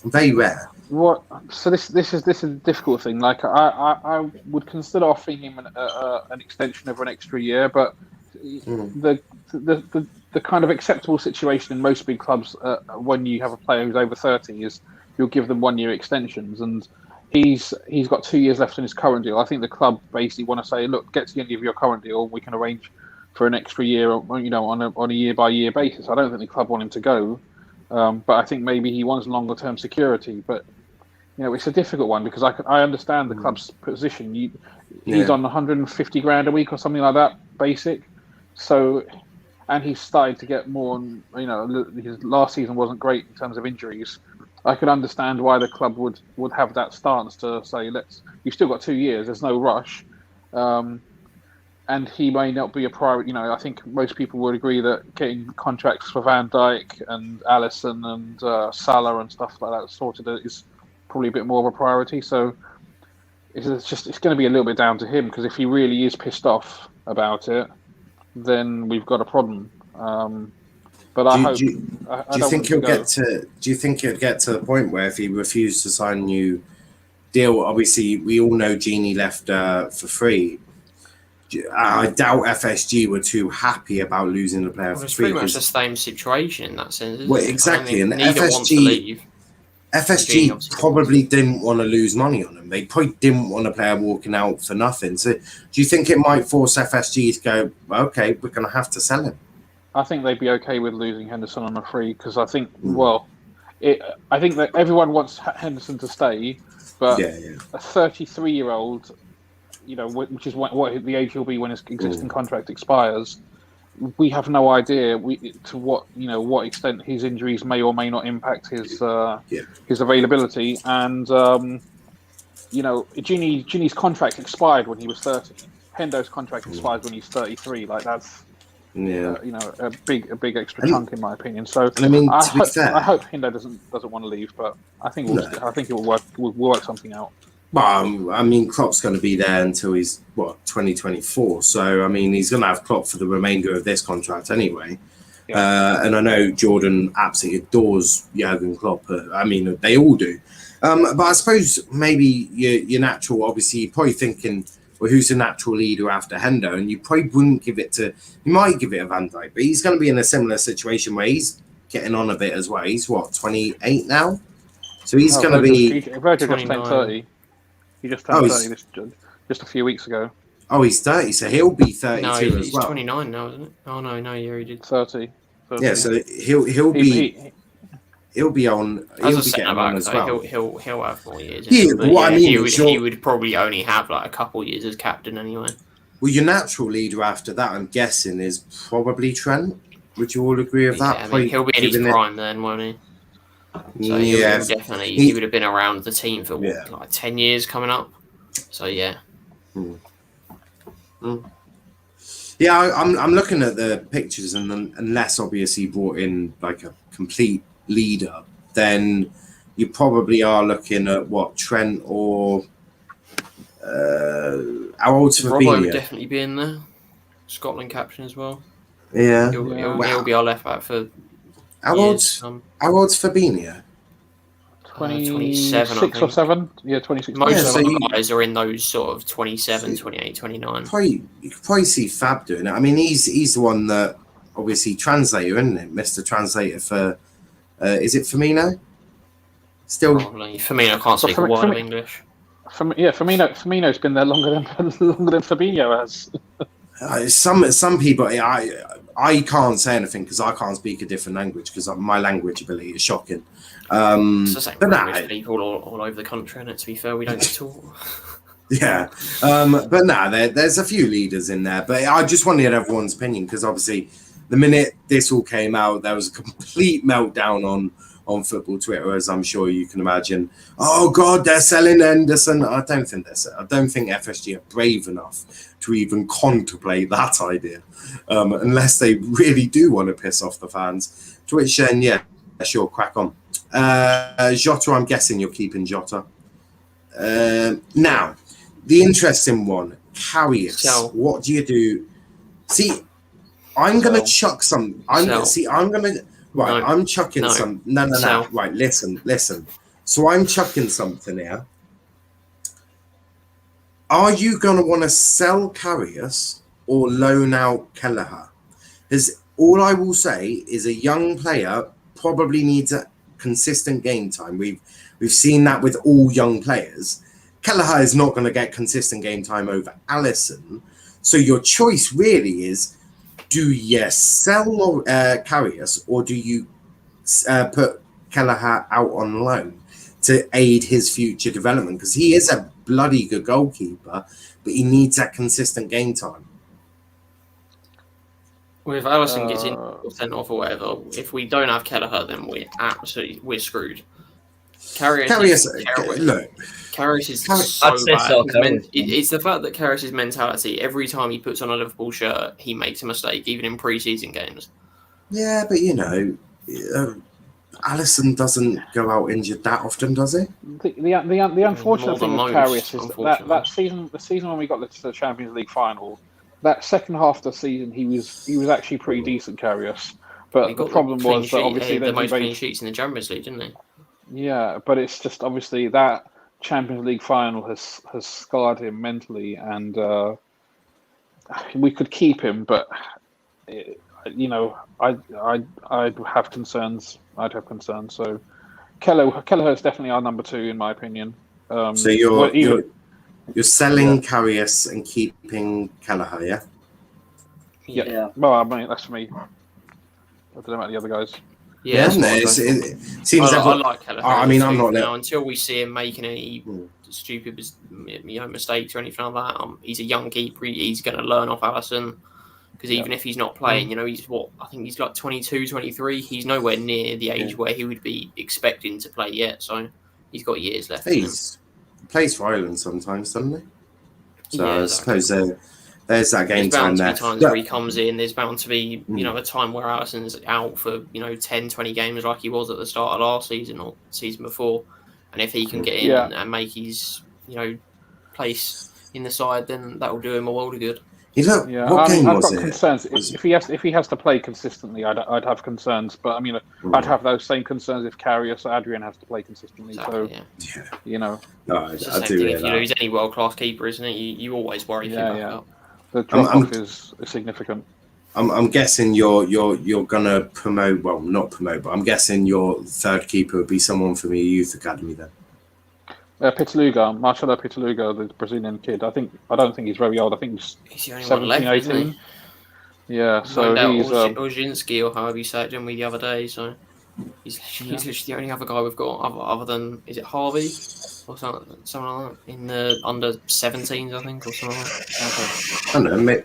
Very rare. What? So this is a difficult thing. Like I would consider offering him an extension of an extra year, but the kind of acceptable situation in most big clubs when you have a player who's over 30 is you'll give them 1 year extensions, and he's got 2 years left in his current deal. I think the club basically want to say, look, get to the end of your current deal, we can arrange for an extra year, on a year by year basis. I don't think the club want him to go, but I think maybe he wants longer term security. But it's a difficult one because I understand the club's position. He's on 150 grand a week or something like that, basic. So, and he's started to get more. His last season wasn't great in terms of injuries. I could understand why the club would have that stance to say, you've still got 2 years. There's no rush. And he may not be a priority. I think most people would agree that getting contracts for Van Dijk and Alisson and Salah and stuff like that sorted is probably a bit more of a priority. So it's going to be a little bit down to him, because if he really is pissed off about it, then we've got a problem. But do you think he'll get to the point where if he refused to sign a new deal? Obviously, we all know Genie left for free. I doubt FSG were too happy about losing the player for it's free. Pretty much the same situation in that sense. Well, exactly, and neither want to leave. FSG probably didn't want to lose money on him. They probably didn't want a player walking out for nothing. So, do you think it might force FSG to go, okay, we're going to have to sell him? I think they'd be okay with losing Henderson on a free, because I think, I think that everyone wants Henderson to stay, but a 33-year-old, which is what the age he'll be when his existing contract expires, we have no idea to what extent his injuries may or may not impact his availability. And Gini's contract expired when he was 30. Hendo's contract expires when he's 33. Like that's a big extra chunk in my opinion. So I mean, I hope Hendo doesn't want to leave, but I think it will work something out. Well, I mean, Klopp's going to be there until he's 2024. So I mean, he's going to have Klopp for the remainder of this contract anyway. Yeah. And I know Jordan absolutely adores Jurgen Klopp. I mean, they all do. But I suppose maybe your natural, obviously, you're probably thinking, well, who's the natural leader after Hendo? And you probably wouldn't give it to. You might give it a Van Dijk, but he's going to be in a similar situation where he's getting on a bit as well. He's 28 now, so he's going to be. Virgil just turned 30. He just turned 30 just a few weeks ago. Oh, he's 30, so he'll be 32 as well. He's 29 now, isn't it? Oh no, yeah, he did 30. Yeah, so he'll be on. He'll be getting on as well. He'll have more years. Yeah, but what I mean, he would probably only have like a couple years as captain anyway. Well, your natural leader after that, I'm guessing, is probably Trent. Would you all agree with that? I mean, he'll be in his prime then, won't he? So he would have been around the team for like 10 years coming up. So yeah. Yeah, I'm looking at the pictures, and unless obviously brought in like a complete leader, then you probably are looking at Trent or how old's Fabinho? Robbo would definitely be in there. Scotland captain as well. Yeah, he'll be our left back for. How old's Fabinho? 26 or 7? Yeah, 26. Most of the guys are in those sort of 27, 28, 29. You could probably see Fab doing it. I mean, he's the one that obviously translator, isn't it? Mr. Translator for is it Firmino? Still, probably. Firmino can't speak a word of English. Firmino's been there longer than Fabinho has. Some people, I can't say anything because I can't speak a different language because my language ability is shocking. It's the same language people all over the country, and to be fair, we don't talk. Yeah, but there's a few leaders in there. But I just wanted everyone's opinion because obviously the minute this all came out, there was a complete meltdown on football Twitter, as I'm sure you can imagine. Oh God, they're selling Henderson. I don't think FSG are brave enough to even contemplate that idea, unless they really do want to piss off the fans. To which then, yeah, sure, crack on. Jota, I'm guessing you're keeping Jota. Now, the interesting one, Karius. What do you do? See, I'm gonna chuck some. I'm chucking some. No. Right, listen. So I'm chucking something here. Are you gonna want to sell Karius or loan out Kelleher? Because all I will say is a young player probably needs a consistent game time. We've seen that with all young players. Kelleher is not going to get consistent game time over Alisson. So your choice really is, do you sell Karius or do you put Kelleher out on loan to aid his future development? Because he is a bloody good goalkeeper, but he needs that consistent game time. Well, if Alisson gets in sent off or whatever, if we don't have Kelleher, then we're screwed. Karius is so bad. It's the fact that Karius' mentality, every time he puts on a Liverpool shirt, he makes a mistake, even in pre-season games. Yeah, but Alisson doesn't go out injured that often, does he? The unfortunate thing with Karius is that season, the season when we got to the Champions League final, that second half of the season, he was actually pretty decent, Karius. But the problem was that obviously the most clean sheets in the Champions League, didn't he? Yeah, but it's just obviously that Champions League final has scarred him mentally, and we could keep him, but I'd have concerns. So Kelleher is definitely our number 2 in my opinion. So you're selling Karius and keeping Kelleher, yeah? Yeah. Well, I mean, that's me. I don't know about the other guys. Yeah, it seems. I like Kelleher. I mean, I'm not now until we see him making any stupid, mistakes or anything like that. He's a young keeper. He's going to learn off Alisson. Because even if he's not playing, I think he's like 22, 23. He's nowhere near the age where he would be expecting to play yet. So he's got years left. He plays for Ireland sometimes, doesn't he? So I suppose there's that game time there. There's bound to be times where he comes in. There's bound to be, a time where Alisson's out for, 10, 20 games like he was at the start of last season or season before. And if he can get in and make his, place in the side, then that will do him a world of good. What game I've was got it? concerns. If he has to play consistently, I'd have concerns. But I mean, I'd have those same concerns if Karius or Adrian has to play consistently. Exactly, No, I do. If you lose any world-class keeper, isn't it? You always worry. The drop-off is significant. I'm guessing you're gonna promote. Well, not promote, but I'm guessing your third keeper would be someone from your youth academy then. Marcelo Pitaluga, the Brazilian kid. I don't think he's very old. I think he's the only 17, one left, 18. Yeah, so he's Ojinski or however you say it, didn't we, the other day? So he's literally the only other guy we've got other than, is it Harvey or something like that in the under 17s, I think, or something like that. I don't know.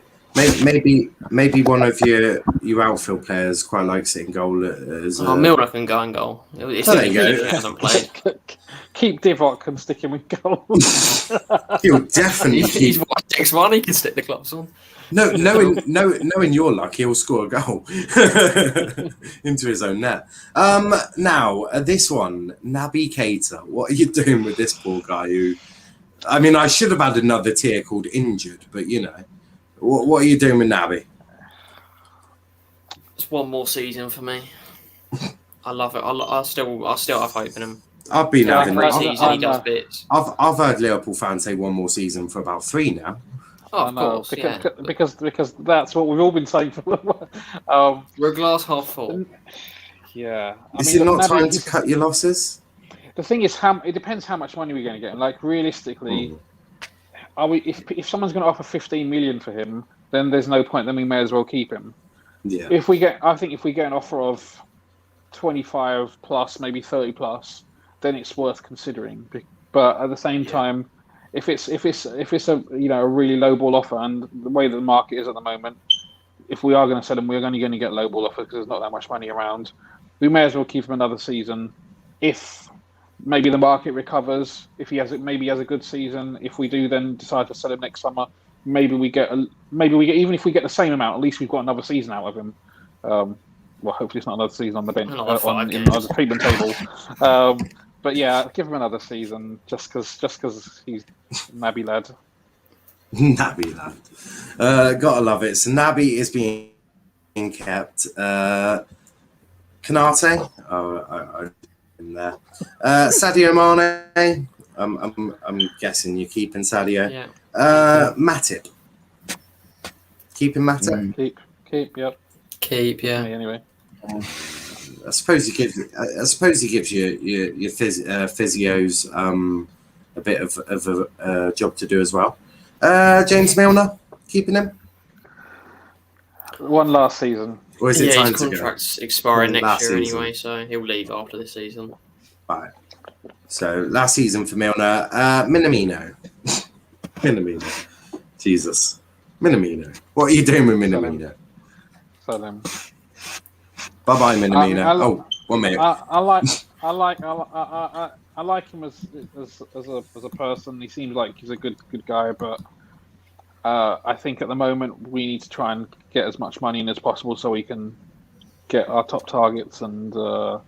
Maybe one of your outfield players quite likes it in goal. Milner can go in goal. It's there you go. He hasn't played. Keep Divock and stick him in goal. He'll definitely he's watched X1. He can stick the gloves on. No, knowing your luck, he'll score a goal into his own net. Now this one, Naby Keita. What are you doing with this poor guy? I should have had another tier called injured, but what are you doing with Naby? It's one more season for me. I love it. I still have hope in him. I've been having. He does bits. I've heard Liverpool fans say one more season for about 3 now. Oh, of course, because that's what we've all been saying for. We're a glass half full. Yeah. Is it not time to cut your losses? The thing is, it depends how much money we're going to get. Like realistically, if someone's going to offer 15 million for him, then there's no point. Then we may as well keep him. Yeah. If we get an offer of 25 plus, maybe 30 plus, then it's worth considering. But at the same time, if it's a a really low ball offer, and the way that the market is at the moment, if we are going to sell him, we're only going to get low ball offers because there's not that much money around. We may as well keep him another season. If maybe the market recovers, if he has a good season, if we do then decide to sell him next summer, maybe we get even if we get the same amount, at least we've got another season out of him. Well, hopefully it's not another season on the bench on the treatment table. But yeah, give him another season just because he's Nabby lad. Nabby lad. Gotta love it. So Nabby is being kept. Kanate. I'm there. Sadio Mane. I'm guessing you're keeping Sadio. Yeah. Matip. Keeping Matip. Keep. Yep. Keep. Yeah. Me anyway. I suppose he gives your physios a bit of a job to do as well. James Milner, keeping him? One last season. Or is it time his to go? contract's expiring next Last year season. anyway, so he'll leave after this season. Right. So last season for Milner. Minamino. Minamino. Jesus. Minamino. What are you doing with Minamino? Sell him. Bye bye, Minamino. 1 minute. I like him as a person. He seems like he's a good guy, but I think at the moment we need to try and get as much money in as possible so we can get our top targets. And I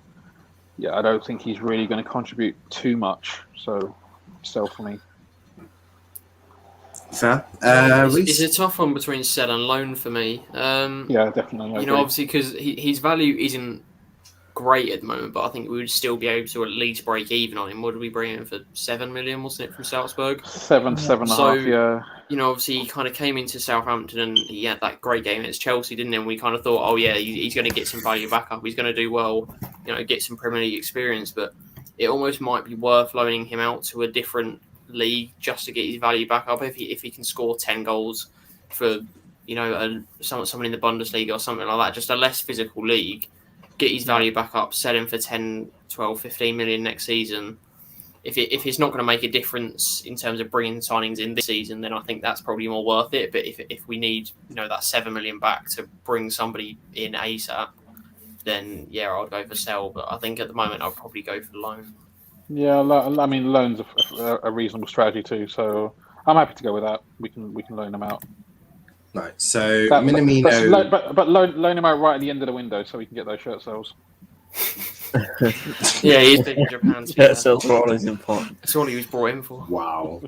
don't think he's really going to contribute too much. So sell for me. Fair. It's a tough one between sell and loan for me. Yeah, definitely. Obviously because his value isn't great at the moment, but I think we would still be able to at least break even on him. What did we bring in for 7 million, wasn't it, from Salzburg? 7.5, yeah. Obviously he kind of came into Southampton and he had that great game against Chelsea, didn't he? And we kind of thought, oh yeah, he's going to get some value back up. He's going to do well, get some Premier League experience. But it almost might be worth loaning him out to a different league just to get his value back up. If he can score 10 goals for, someone in the Bundesliga or something like that, just a less physical league, get his value back up, sell him for 10, 12, 15 million next season. If it's not going to make a difference in terms of bringing signings in this season, then I think that's probably more worth it. But if we need, that 7 million back to bring somebody in ASAP, then yeah, I'd go for sell. But I think at the moment I'd probably go for loan. Yeah, I mean, loan's a reasonable strategy too. So I'm happy to go with that. We can loan them out. Right. So Minamino, but loan him out right at the end of the window so we can get those shirt sales. Yeah, he's big in Japan. Shirt sales are always important. That's all he was brought in for. Wow.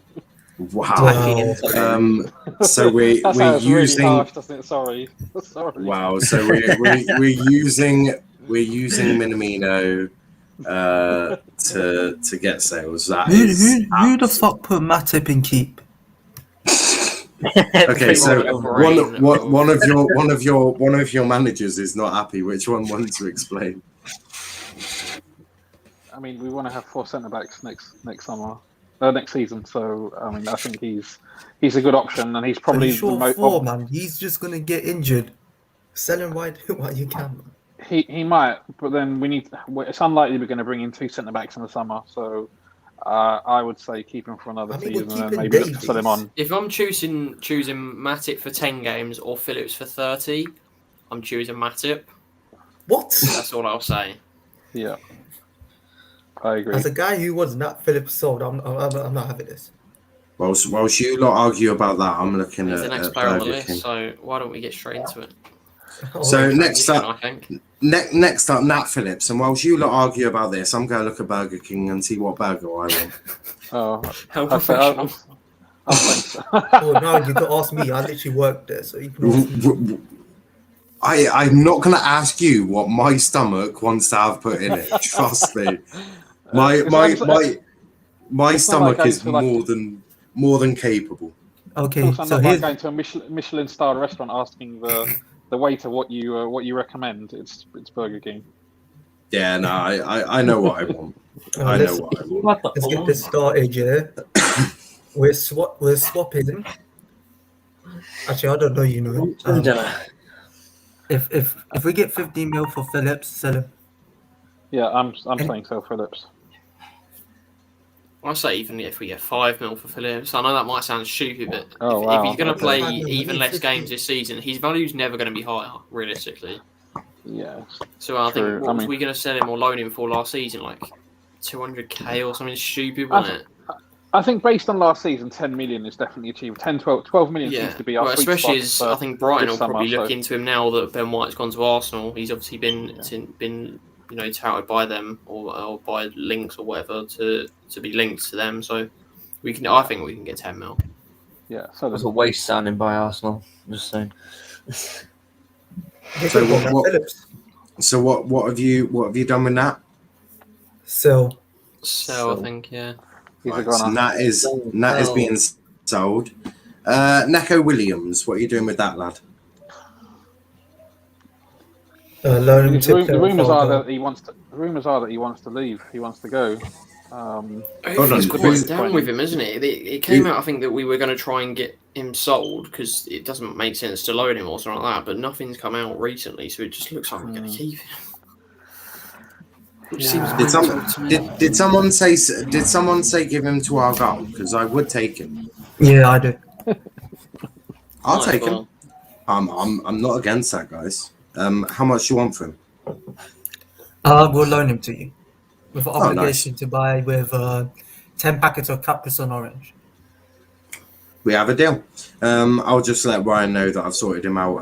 That So we're sounds using. really harsh, doesn't it? Sorry. Wow. So we're using Minamino to get sales. That is who the fuck put Matip in keep? Okay, so one of your managers is not happy. Which one wants to explain? I mean, we want to have 4 centre backs next season. So I mean, I think he's a good option, and he's probably the most. Man, he's just gonna get injured. Sell him while you can. Man. He might, but then it's unlikely we're going to bring in 2 centre backs in the summer. So I would say keep him for another season and then maybe look to sell him on. If I'm choosing Matip for 10 games or Phillips for 30, I'm choosing Matip. What? That's all I'll say. Yeah, I agree. As a guy who was not Phillips sold, I'm not having this. Whilst you lot argue about that, I'm looking at the next player on the Burger list. King. So why don't we get straight into it? So next up, I think. Next up, Nat Phillips. And whilst you lot argue about this, I'm going to look at Burger King and see what burger I want. Oh, how professional! Oh no, you can ask me. I literally worked there, so you can ask me. I'm not going to ask you what my stomach wants to have put in it. Trust me, my stomach is more than capable. Okay, so here's going to a Michelin star restaurant asking the waiter what you recommend. It's Burger King. Yeah, no, I know what I want. I know what I want. Let's get this started, yeah. We're swapping. Actually, I don't know. If we get 15 mil for Phillips, sell him. Yeah, I'm saying sell Phillips. I say even if we get 5 mil for Phillips, I know that might sound stupid, but if he's going to Okay. play 5 mil, even we need less 50. games this season, his value's never going to be higher, realistically. Yeah. So I True. think, what I was mean- we going to sell him or loan him for last season? Like 200k or something stupid, wasn't it? I think based on last season, 10 million is definitely achieved. 12 million seems to be our well, sweet especially spot as I think Brighton this will probably summer, look so- into him now that Ben White's gone to Arsenal. He's obviously been touted by them or by links or whatever to be linked to them. So I think we can get 10 mil. Yeah, so It was a waste signing by Arsenal. I'm just saying. So what have you done with that? So So I think he's a Right, so goner. Nat is being sold. Neco Williams, what are you doing with that lad? loan him to The rumors are Fargo. that he wants to. The rumors are that he wants to leave. He wants to go. Everything's on, quite who's- down with him, isn't it? It came out, I think, that we were going to try and get him sold because it doesn't make sense to loan him or something like that. But nothing's come out recently, so it just looks like we're going to keep him. Which seems mental to me. Did someone say give him to our goal? Because I would take him. Yeah, I do. I'll Might take as him. well. I'm not against that, guys. How much do you want for him? We'll loan him to you with an nice. obligation to buy with 10 packets of Capri-Sun Orange. We have a deal. I'll just let Ryan know that I've sorted him out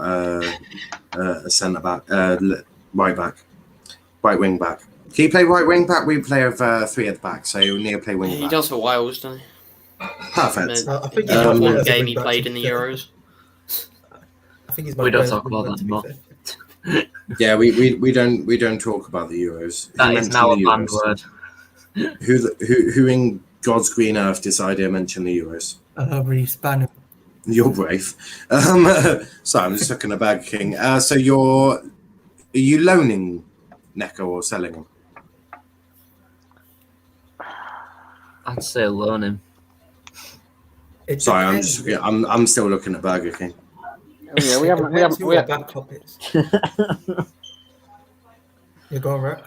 a centre back, right back, right wing back. Can you play right wing back? We play with 3 at the back, so you'll need to play wing He back. does for Wales, doesn't he? Perfect. I think That he's one better game wing he back, played to in be the fair. Euros. I think he's We don't better talk about wing that back, to be anymore. fair. Yeah, we don't talk about the Euros. Who That is mentioned now a the banned Euros? word. Who in God's green earth decided to mention the Euros? Rhys, ban him. You're brave. So I'm just looking at Burger King. So are you loaning Neco or selling him? I'd say loan him. It Sorry, depends. I'm still looking at Burger King. Yeah, we It haven't. depends who our backup is. You go, right?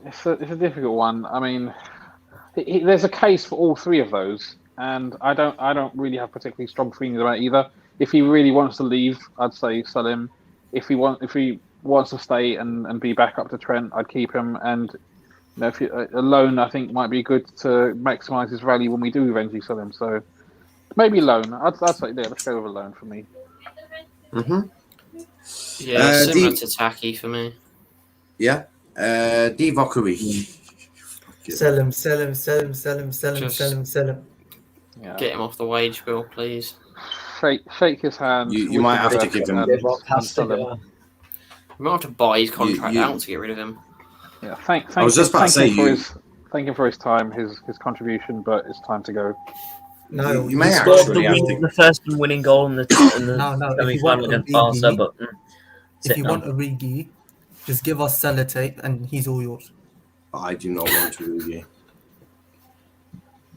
It's a difficult one. I mean, there's a case for all 3 of those, and I don't really have particularly strong feelings about either. If he really wants to leave, I'd say sell him. If he wants to stay and be back up to Trent, I'd keep him. And if a loan, I think might be good to maximise his value when we do eventually sell him. So maybe loan. I'd say let's go with a loan for me. Mm-hmm. Yeah, similar to Taki for me. Yeah. Divokuri. Sell him. Yeah. Get him off the wage bill, please. Shake his hand. You wish might him have the to best, give him- and sell him. We might have to buy his contract you- out to get rid of him. Yeah, thank I was just about to say, thank him for his time, his contribution, but it's time to go. No, You may he actually scored have The first winning goal in the No, if you semi-final want against a Barca, Origi, but if you want Origi, just give us sellotape and he's all yours. I do not want to review.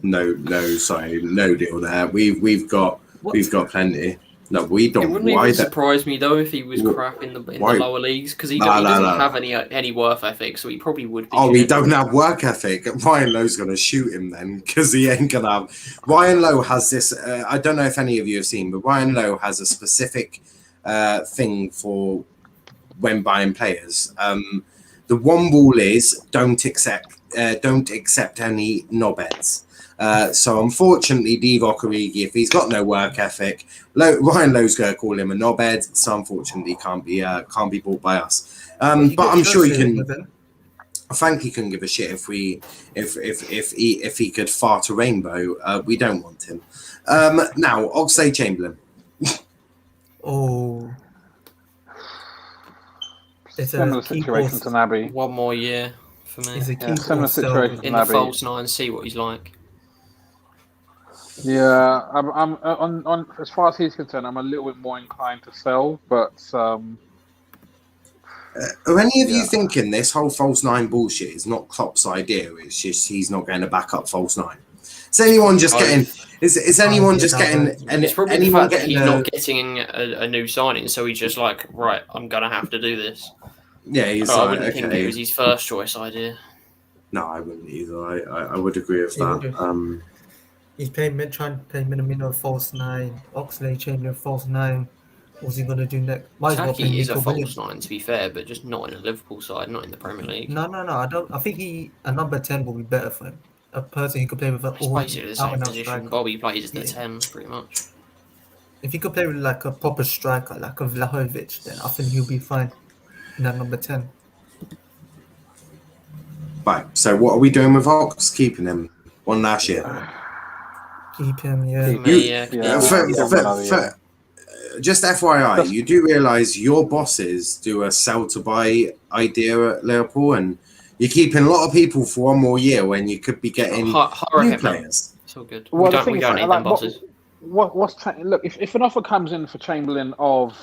No, sorry, no deal there. We've got plenty. No, we don't. It wouldn't even surprise me though if he was crap in the lower leagues because he doesn't have any worth ethic, so he probably would be. Oh, he don't have work ethic. Ryan Lowe's going to shoot him then because he ain't going to have. Ryan Lowe has this. I don't know if any of you have seen, but Ryan Lowe has a specific thing for when buying players. The one rule is don't accept any knobheads. So unfortunately, Divock Origi, if he's got no work ethic, Ryan Lowe's going to call him a knobhead. So unfortunately, can't be bought by us. But I'm sure he can. Frankie couldn't give a shit if he could fart a rainbow. We don't want him. Now, Oxlade-Chamberlain. Oh, it's Similar situation to Naby. One more year for me. It's a key Similar situation to In the Naby. false 9, see what he's like. Yeah, I'm on as far as he's concerned, I'm a little bit more inclined to sell, but Are any of you thinking this whole false 9 bullshit is not Klopp's idea? It's just he's not going to back up false 9. Is anyone just getting? Is anyone just getting? It's probably the anyone fact that he's getting? not getting a new signing, so he's just like, right, I'm gonna have to do this. Yeah, he's I like, wouldn't think it okay. was his first choice idea. No, I wouldn't either. I would agree with He that. wouldn't. He's trying to play Minamino false 9. Oxlade Chamberlain false 9. What's he going to do next? Might as well play Taki is a Nico false Williams. 9, to be fair, but just not in a Liverpool side, not in the Premier League. No. I think a number 10 will be better for him. A person he could play with It's basically the same position. striker. Bobby plays as the 10, pretty much. If he could play with like a proper striker, like a Vlahovic, then I think he'll be fine in that number 10. Right. So what are we doing with Ox? Keeping him one last year. Keep him, yeah. Just FYI, you do realise your bosses do a sell to buy idea at Liverpool, and you're keeping a lot of people for one more year when you could be getting new players. It's all good. Well, we don't need them bosses. Look, if an offer comes in for Chamberlain of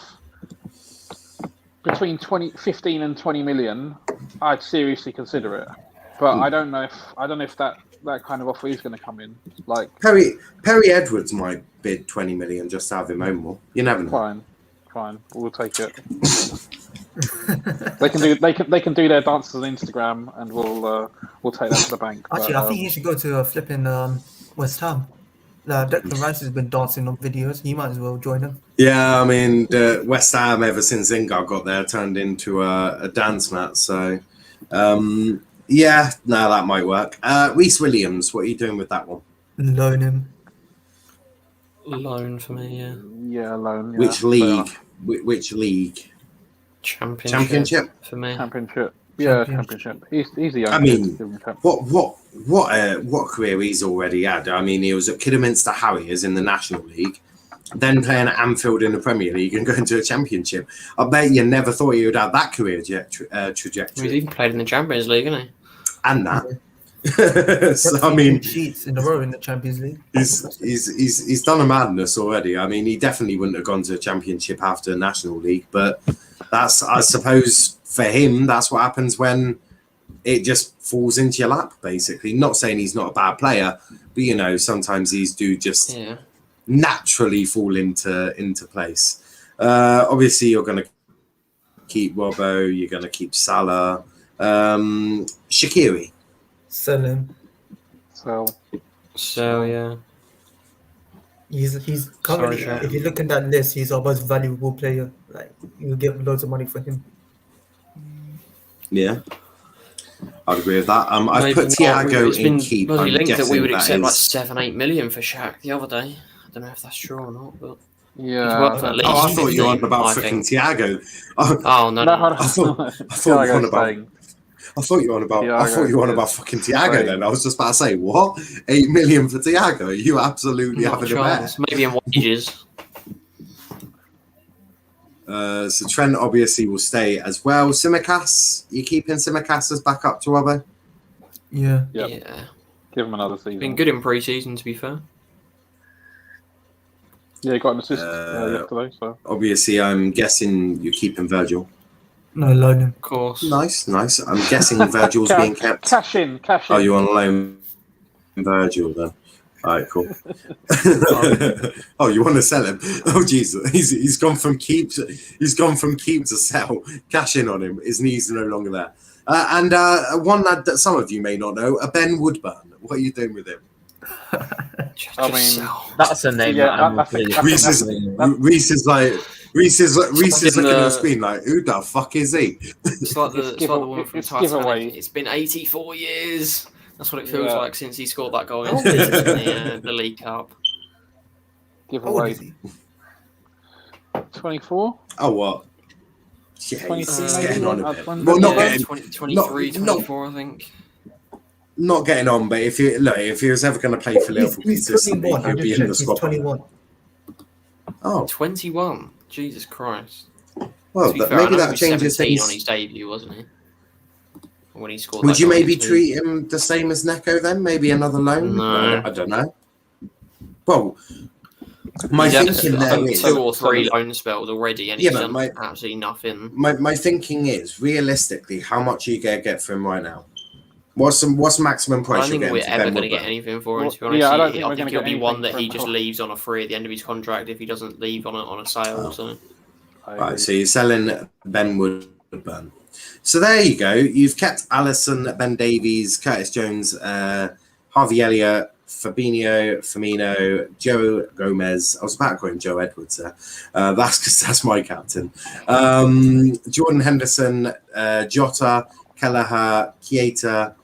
between 15 and 20 million, I'd seriously consider it. But I don't know if that kind of offer is going to come in. Like Perry Edwards might bid 20 million just to have him home more. You never know. Fine, we'll take it. they can do their dances on Instagram, and we'll take that to the bank. Actually, I think he should go to flipping West Ham. Declan Rice has been dancing on videos. He might as well join them. Yeah, I mean, West Ham, ever since Lingard got there, turned into a dance mat. So, yeah, no, that might work. Rhys Williams, what are you doing with that one? Loan him. Loan for me, yeah. Yeah, loan. Yeah. Which league? Which league? Championship for me. Championship. Yeah, Championship. He's the young. I mean, what career he's already had. I mean, he was at Kidderminster Harriers in the National League, then playing at Anfield in the Premier League and going to a Championship. I bet you never thought he would have that career trajectory. He's even played in the Champions League, hasn't he? And that. So, I mean, sheets in a row in the Champions League. He's done a madness already. I mean, he definitely wouldn't have gone to a Championship after National League, but that's, I suppose, for him, that's what happens when it just falls into your lap, basically. Not saying he's not a bad player, but you know, sometimes these do just naturally fall into place. Obviously, you're going to keep Robbo, you're going to keep Salah, Shaqiri. Sell him. So yeah. He's currently, if you look at that list, he's our most valuable player. Like, you'll get loads of money for him. Yeah, I'd agree with that. I've put Thiago in keep. Well, he linked that we would accept like 7-8 million for Shaq the other day. I don't know if that's true or not, but yeah. I thought you were on about freaking Thiago. I thought you were on about fucking Thiago. Then I was just about to say, what? 8 million for Thiago? You absolutely having a bet? Maybe in wages. So Trent obviously will stay as well. Tsimikas, you keeping Tsimikas as backup to Robbo? Yeah. Yeah. Give him another season. Been good in pre-season, to be fair. Yeah, he got an assist yesterday. So obviously, I'm guessing you're keeping Virgil. No, loan him. Of course. Nice. I'm guessing Virgil's being kept. Cash in. Oh, you on loan Virgil then? All right, cool. Oh, you want to sell him? Oh, Jesus, he's gone from keep to sell. Cash in on him. His knees are no longer there. And one lad that some of you may not know, Ben Woodburn. What are you doing with him? I mean, that's a name. Rhys is looking at the screen like, who the fuck is he? It's like the one from Titanic. It's been 84 years. That's what it feels like since he scored that goal in the League Cup. Give away. 24? Oh, what? Yeah, he's getting on a bit. Well, not getting 23, 24, I think. Not getting on, but if he was ever going to play for Liverpool consistently, he'd be in the squad. 21. Oh, 21. Jesus Christ. Well, maybe that changes things. On his debut, wasn't he? When he scored. Would you maybe treat him the same as Neco then? Maybe another loan? No, I don't know. Well, my thinking there is 2 or 3 loan spells already, and he's done absolutely nothing. My thinking is, realistically, how much are you going to get for him right now? What's maximum price? I don't think we're ever going to get anything for him. To be honest, yeah, I think it'll be one that he just leaves on a free at the end of his contract if he doesn't leave on a sale. So. Right, so you're selling Ben Woodburn. So there you go. You've kept Alisson, Ben Davies, Curtis Jones, Harvey Elliott, Fabinho, Firmino, Joe Gomez. I was about to call him Joe Edwards there. That's because that's my captain. Jordan Henderson, Jota, Kelleher, Keita,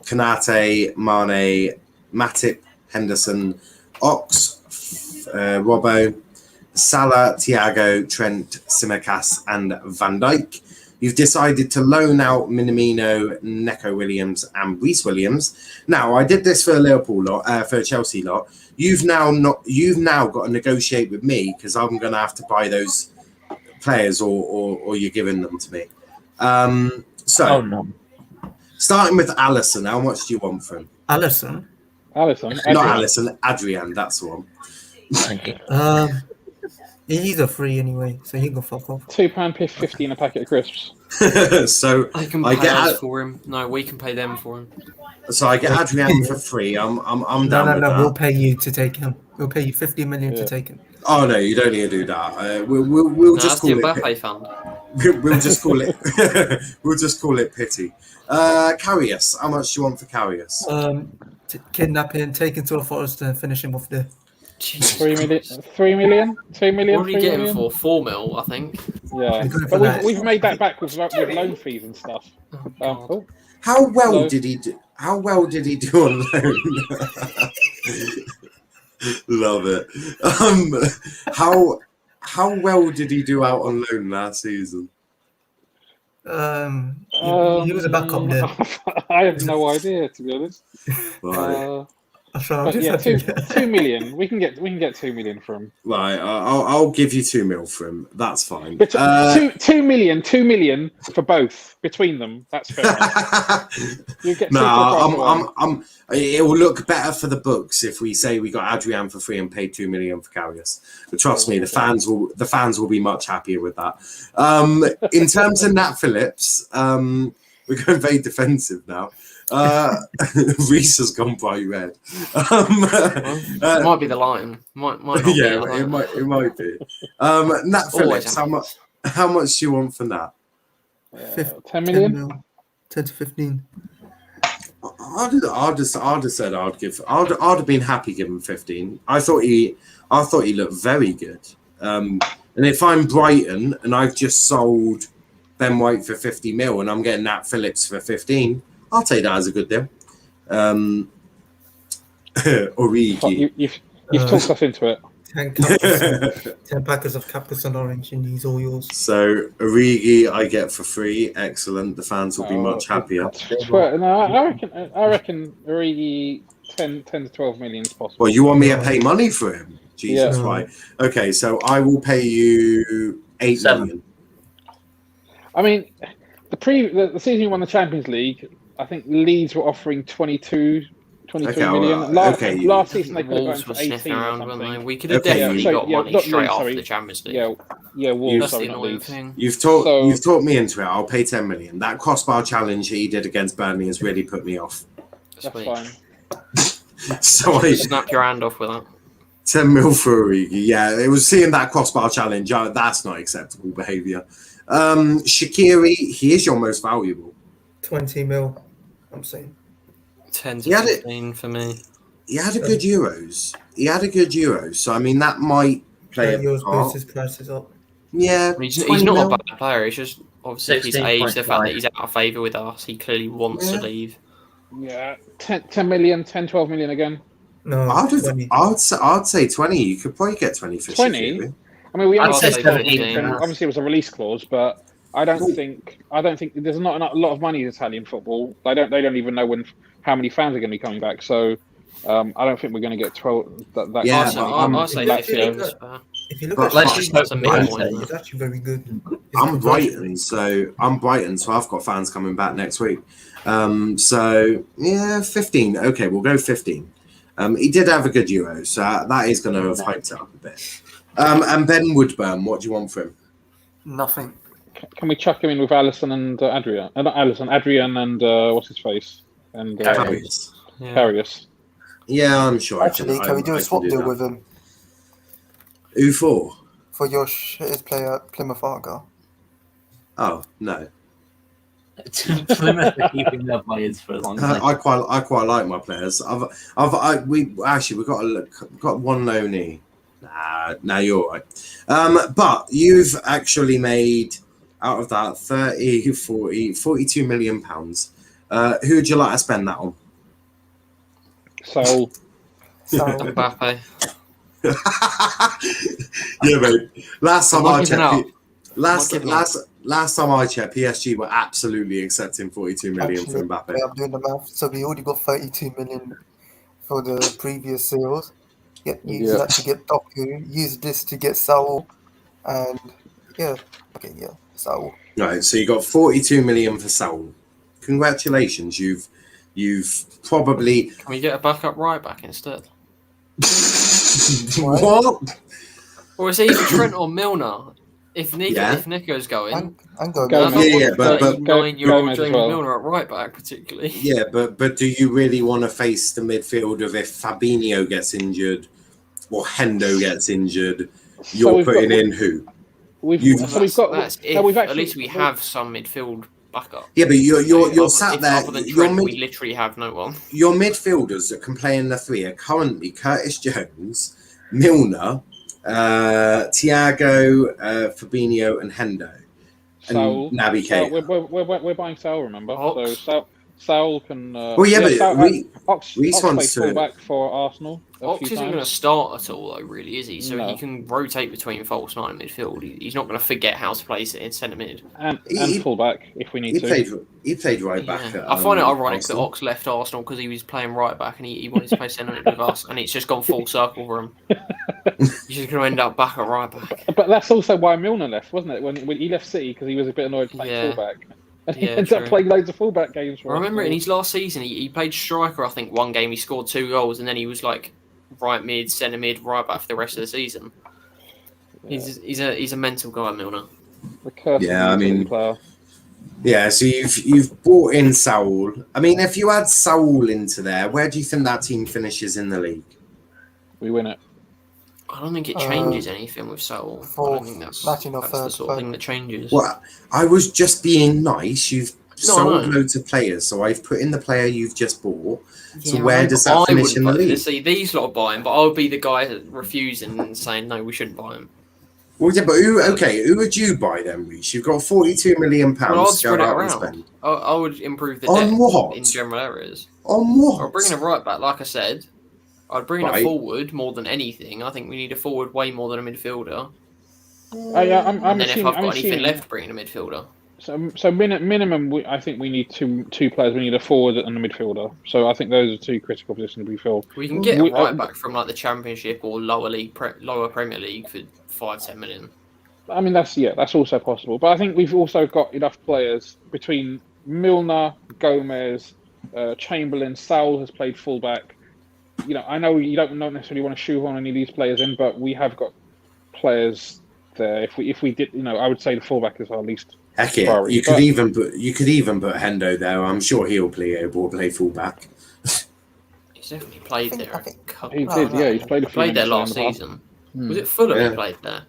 Konate, Mane, Matip, Henderson, Ox, Robbo, Salah, Thiago, Trent, Tsimikas, and Van Dijk. You've decided to loan out Minamino, Neco Williams, and Rhys Williams. Now, I did this for a Liverpool lot, for a Chelsea lot. You've now got to negotiate with me because I'm going to have to buy those players, or you're giving them to me. Starting with Alisson, how much do you want for him? Alisson? Not Alisson, Adrian. That's the one. Thank you. He's a free anyway, so he can go fuck off. £2.50 a packet of crisps. So I can pay us for him. No, we can pay them for him. So I get Adrian for free. I'm down with that. We'll pay you to take him. We'll pay you 50 million to take him. Oh no, you don't need to do that. We'll just call it. Mbappe fund. We'll just call it. We'll just call it pity. Karius, how much do you want for Karius? Kidnap him, take him to a forest, and finish him off there. Jesus 3 million? 3 million? 2 million? What are we getting for? 4 mil, I think. Yeah. But we've made that back with loan fees and stuff. How well did he do? How well did he do on loan? Love it. How well did he do out on loan last season? He was a backup there. I have no idea, to be honest. Right. But yeah, 2 million. We can get 2 million from him. Right, I'll give you 2 mil for him. That's fine. But 2 million for both between them. That's fair enough. You get it will look better for the books if we say we got Adrian for free and paid 2 million for Karius. But trust me, the fans will be much happier with that. In terms of Nat Phillips, we're going very defensive now. Rhys has gone bright red. It might be the lion. Might not be the lion. It might be. Nat Phillips, how much do you want for Nat? 10 million? 10 to 15. I'd have said I'd have been happy giving 15. I thought he looked very good. And if I'm Brighton and I've just sold Ben White for 50 mil and I'm getting Nat Phillips for 15, I'll take that as a good deal. Origi. You've talked us into it. 10 packets of Capus and Orange, and he's all yours. So Origi, I get for free. Excellent. The fans will be much happier. I reckon Origi 10 to 12 million is possible. Well, you want me to pay money for him? Jesus, right. Okay, so I will pay you 8 million. I mean, the season you won the Champions League, I think Leeds were offering 22 million. Last season they could have gone for 18 around, or something. We could have definitely got money straight off the Champions League. Wolves. That's the annoying thing. You've talked me into it. I'll pay 10 million. That crossbar challenge he did against Burnley has really put me off. That's fine. So I snap your hand off with that. 10 mil for Origi. Yeah, it was seeing that crossbar challenge. That's not acceptable behaviour. Shaqiri, he is your most valuable. 20 mil, I'm saying. 10 to 15 for me. He had a good Euros. So, I mean, that might play a part. Boost his prices up. Yeah. He's not a bad player. It's just, obviously, his age, the fact that he's out of favour with us. He clearly wants to leave. Yeah. 10 million, 10, 12 million again. No, I'd say 20. You could probably get 20 for 20? Shaqiri. I mean, we I'd only say said 17. obviously it was a release clause, but I don't think there's not a lot of money in Italian football. They don't even know how many fans are going to be coming back. So I don't think we're going to get 12. I'll say 15. If you look at it's actually very good. I'm Brighton, so I've got fans coming back next week. So yeah, 15. Okay, we'll go 15. He did have a good Euro, so that is going to have hyped it up a bit. And Ben Woodburn, what do you want for him? Nothing. Can we chuck him in with Alisson and Adrian? Not Alisson, Adrian and what's his face? And Karius. Yeah, I'm sure. Actually, can we do a swap deal with him? Who for? For your his player, Plymouth Argyle. Oh no. Plymouth are keeping their players for as long as they I quite like my players. We've got one loanee. Nah, you're right. But you've actually made out of that 30, 40, 42 million pounds. Who would you like to spend that on? So Mbappe. Yeah, mate. Last time I checked, last giving time I checked, PSG were absolutely accepting 42 million for Mbappe. Yeah, I'm doing the math. So we already got 32 million for the previous sales. Use that to get Doku. Use this to get Saul, and Saul. Right, so you got 42 million for Saul. Congratulations, you've probably. Can we get a backup right back instead? What? Or is it either Trent or Milner? If Nico's going, I'm going. Go, but 39-year-old Gomez James as well. Milner at right back, particularly. Yeah, but do you really want to face the midfield of if Fabinho gets injured or Hendo gets injured? You're putting in who? At least we have some midfield backup. Yeah, but you're sat there. Other than Trent, we literally have no one. Your midfielders that can play in the three are currently Curtis Jones, Milner, Thiago, Fabinho, and Hendo. Saul, and Naby Keita. We're buying Saul, remember? Ox. So Saul can. Well, yeah, but Ox Rhys played wants to. fullback for Arsenal. Ox isn't going to start at all, though, really, is he? So No. he can rotate between false nine and midfield. He's not going to forget how to place it in centre mid. And fullback if we need He to. played right back. Yeah. At, I find it ironic that Arsenal. Ox left Arsenal because he was playing right back and he wanted to play centre mid with us, and it's just gone full circle for him. He's just going to end up back at right back. But that's also why Milner left, wasn't it? When he left City because he was a bit annoyed playing fullback. And he ended up playing loads of fullback games for I remember in his last season, he played striker, I think, one game. He scored 2 goals, and then he was like right mid, centre mid, right back for the rest of the season. Yeah. He's a mental guy, Milner. Player. Yeah, so you've brought in Saul. I mean, if you add Saul into there, where do you think that team finishes in the league? We win it. I don't think it changes anything with Saul. I don't think that's the sort of thing that changes. Well, I was just being nice. You've sold loads of players, so I've put in the player you've just bought. So where does that finish in the league? See, these lot are buying, but I would be the guy refusing and saying, no, we shouldn't buy him. Well, yeah, but who would you buy then, Rhys? You've got £42 million Well, I'd to spread go it out and around. spend. I would improve the On depth what? in general areas. On what? I'll bring in a right back, like I said. I'd bring in a forward more than anything. I think we need a forward way more than a midfielder. And then if I've got anything left, bring in a midfielder. So minimum, I think we need two players. We need a forward and a midfielder. So I think those are two critical positions we fill. We can get a right back from like the Championship or lower Premier League for 5-10 million. I mean that's also possible. But I think we've also got enough players between Milner, Gomez, Chamberlain. Saul has played fullback. I know you don't necessarily want to shoehorn any of these players in, but we have got players there. If we did, I would say the fullback is our least. Heck yeah, you could even put Hendo there. I'm sure he'll play fullback. He's definitely played there. He did, yeah. He's played there last season. Was it Fulham he played there?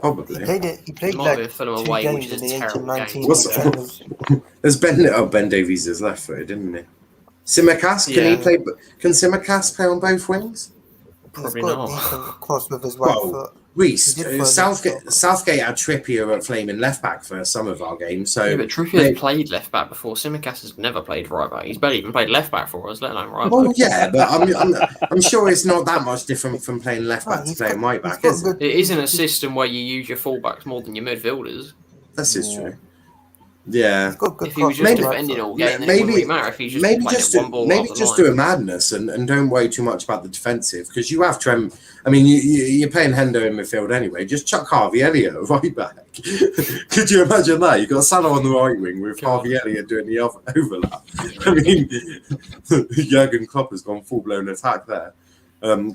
Probably. He played might be Fulham away, which is a terrible game. There's Ben Davies is left-footed, didn't he? Simicast, can Simicast play on both wings? Probably not. Cross with his right foot. Rhys, Southgate had Trippier at flaming left back for some of our games. So yeah, but Trippier's played left back before. Simicast has never played right back. He's barely even played left back for us, let alone right back. Well, yeah, but I'm sure it's not that much different from playing left back to playing right back, is it? It isn't a system where you use your fullbacks more than your midfielders. This is true. Yeah. If he was just defending all game, then it wouldn't really matter if he's just playing one ball. Maybe just do a madness and don't worry too much about the defensive because you have Trent. I mean, you're playing Hendo in midfield anyway. Just chuck Harvey Elliott right back. Could you imagine that? You've got Salah on the right wing with Harvey Elliott doing the overlap. I mean, Jurgen Klopp has gone full blown attack there.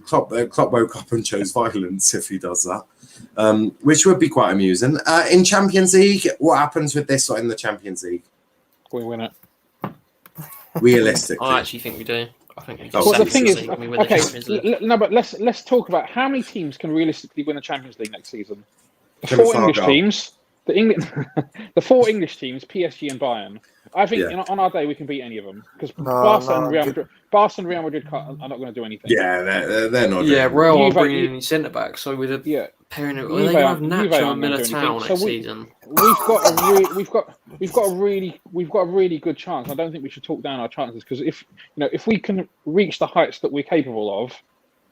Klopp woke up and chose violence if he does that. Which would be quite amusing. In Champions League, what happens with this in the Champions League? We win it. Realistically. I actually think we do. I think we the thing is, we win the Champions League. No, but let's talk about how many teams can realistically win the Champions League next season. 4 English teams, the 4 English teams, PSG and Bayern. I think on our day we can beat any of them because Barca and Real Madrid are not going to do anything. Yeah, they're not. Yeah, Real are bringing in centre back, so with a pairing of, Juve they have Juve Nacho aren't and gonna do Militao anything. next So season. We've got a really good chance. I don't think we should talk down our chances because if we can reach the heights that we're capable of,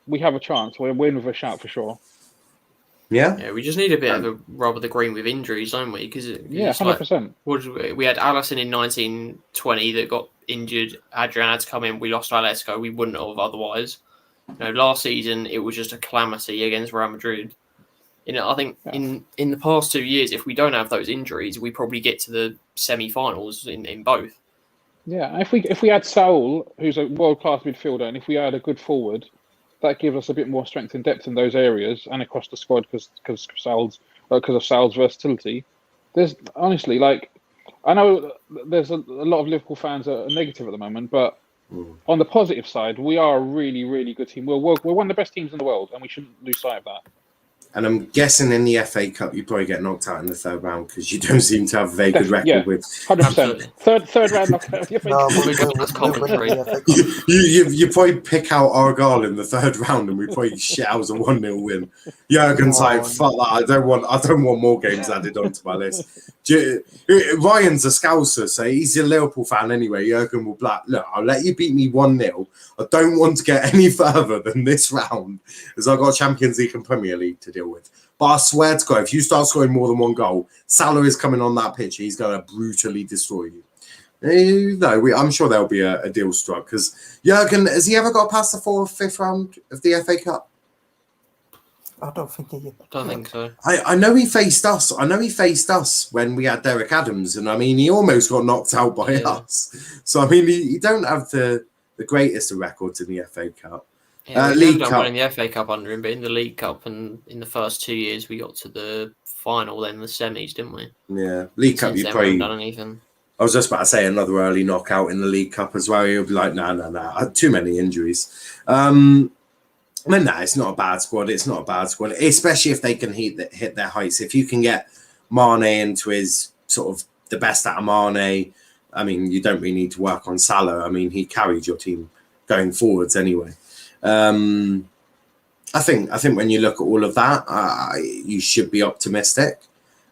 we have a chance. We'll win with a shout for sure. Yeah, we just need a bit of a rub of the green with injuries, don't we? Because 100%. We had Alisson in 1920 that got injured. Adrian had to come in. We lost Alesco. We wouldn't have otherwise. Last season it was just a calamity against Real Madrid. I think in the past 2 years, if we don't have those injuries, we probably get to the semi-finals in both. Yeah, if we had Saul, who's a world-class midfielder, and if we had a good forward, that gives us a bit more strength and depth in those areas and across the squad because of Sal's versatility. There's honestly, I know there's a lot of Liverpool fans that are negative at the moment, but on the positive side, we are a really, really good team. We're one of the best teams in the world, and we shouldn't lose sight of that. And I'm guessing in the FA Cup you probably get knocked out in the 3rd round because you don't seem to have a very good record with 100%. Third round knockout. You probably pick out Argyle in the 3rd round and we probably shit out a 1-0 win. Jurgen's like, fuck that, I don't want more games added onto my list. Ryan's a Scouser, so he's a Liverpool fan anyway. Jurgen will be like, look, I'll let you beat me 1-0. I don't want to get any further than this round as I've got Champions League and Premier League to deal with. But I swear to God, if you start scoring more than 1 goal, Salah is coming on that pitch. He's going to brutally destroy you. I'm sure there'll be a deal struck because Jurgen, has he ever got past the 4th or 5th round of the FA Cup? I don't think he. Don't think so. I know he faced us. I know he faced us when we had Derek Adams, and I mean he almost got knocked out by us. So I mean he don't have the greatest of records in the FA Cup. Yeah, League Cup. Cup. Winning the FA Cup under him, but in the League Cup and in the first 2 years we got to the final, then the semis, didn't we? Yeah, League Cup. You probably done anything. I was just about to say another early knockout in the League Cup as well. You'll be like, no, too many injuries. It's not a bad squad. It's not a bad squad, especially if they can hit their heights. If you can get Mane into his sort of the best out of Mane, I mean, you don't really need to work on Salah. I mean, he carried your team going forwards anyway. I think when you look at all of that, you should be optimistic.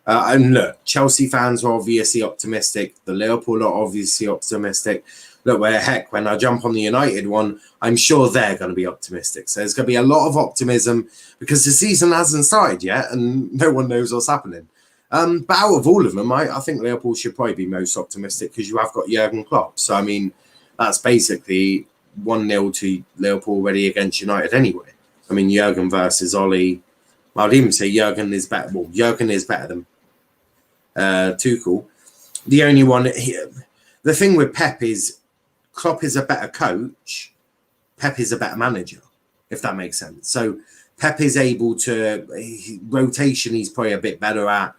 And look, Chelsea fans are obviously optimistic. The Liverpool are obviously optimistic. Look, when I jump on the United one, I'm sure they're going to be optimistic. So there's going to be a lot of optimism because the season hasn't started yet and no one knows what's happening. But out of all of them, I think Liverpool should probably be most optimistic because you have got Jurgen Klopp. So, I mean, that's basically 1-0 to Liverpool already against United anyway. I mean, Jurgen versus Ollie. I'd even say Jurgen is better. Well, Jurgen is better than Tuchel. The only one here, the thing with Pep is Klopp is a better coach. Pep is a better manager, if that makes sense. So Pep is able to rotation. He's probably a bit better at.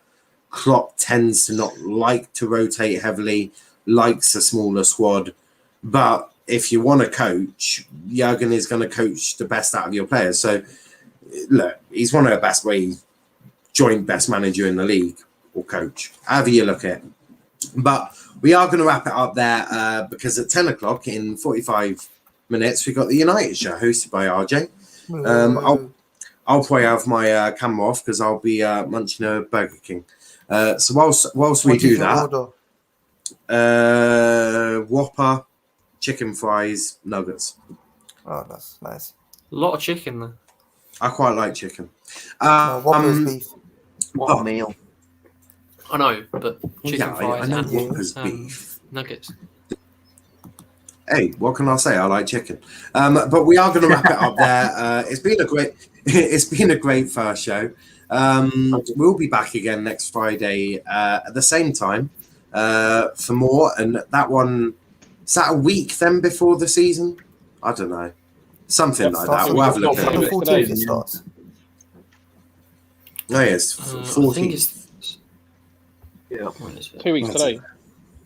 Klopp tends to not like to rotate heavily, likes a smaller squad. But if you want to coach, Jurgen is going to coach the best out of your players. So look, he's one of the best ways, joint best manager in the league or coach, however you look at it. But we are going to wrap it up there because at 10 o'clock in 45 minutes, we've got the United show hosted by RJ. I'll probably have my camera off because I'll be munching a Burger King. So whilst we do that, Whopper, chicken fries, nuggets. Oh, that's nice. A lot of chicken there. I quite like chicken. Whopper's beef. What a meal. I know, but chicken fries I know and Whopper's beef. nuggets. Hey, what can I say? I like chicken. But we are going to wrap it up there. It's been a great first show. We'll be back again next Friday at the same time for more. And that one, is that a week then before the season? I don't know. Something like that. We'll have a look at it. 14th starts. Oh, yes. I think 14th. Yeah. 2 weeks today.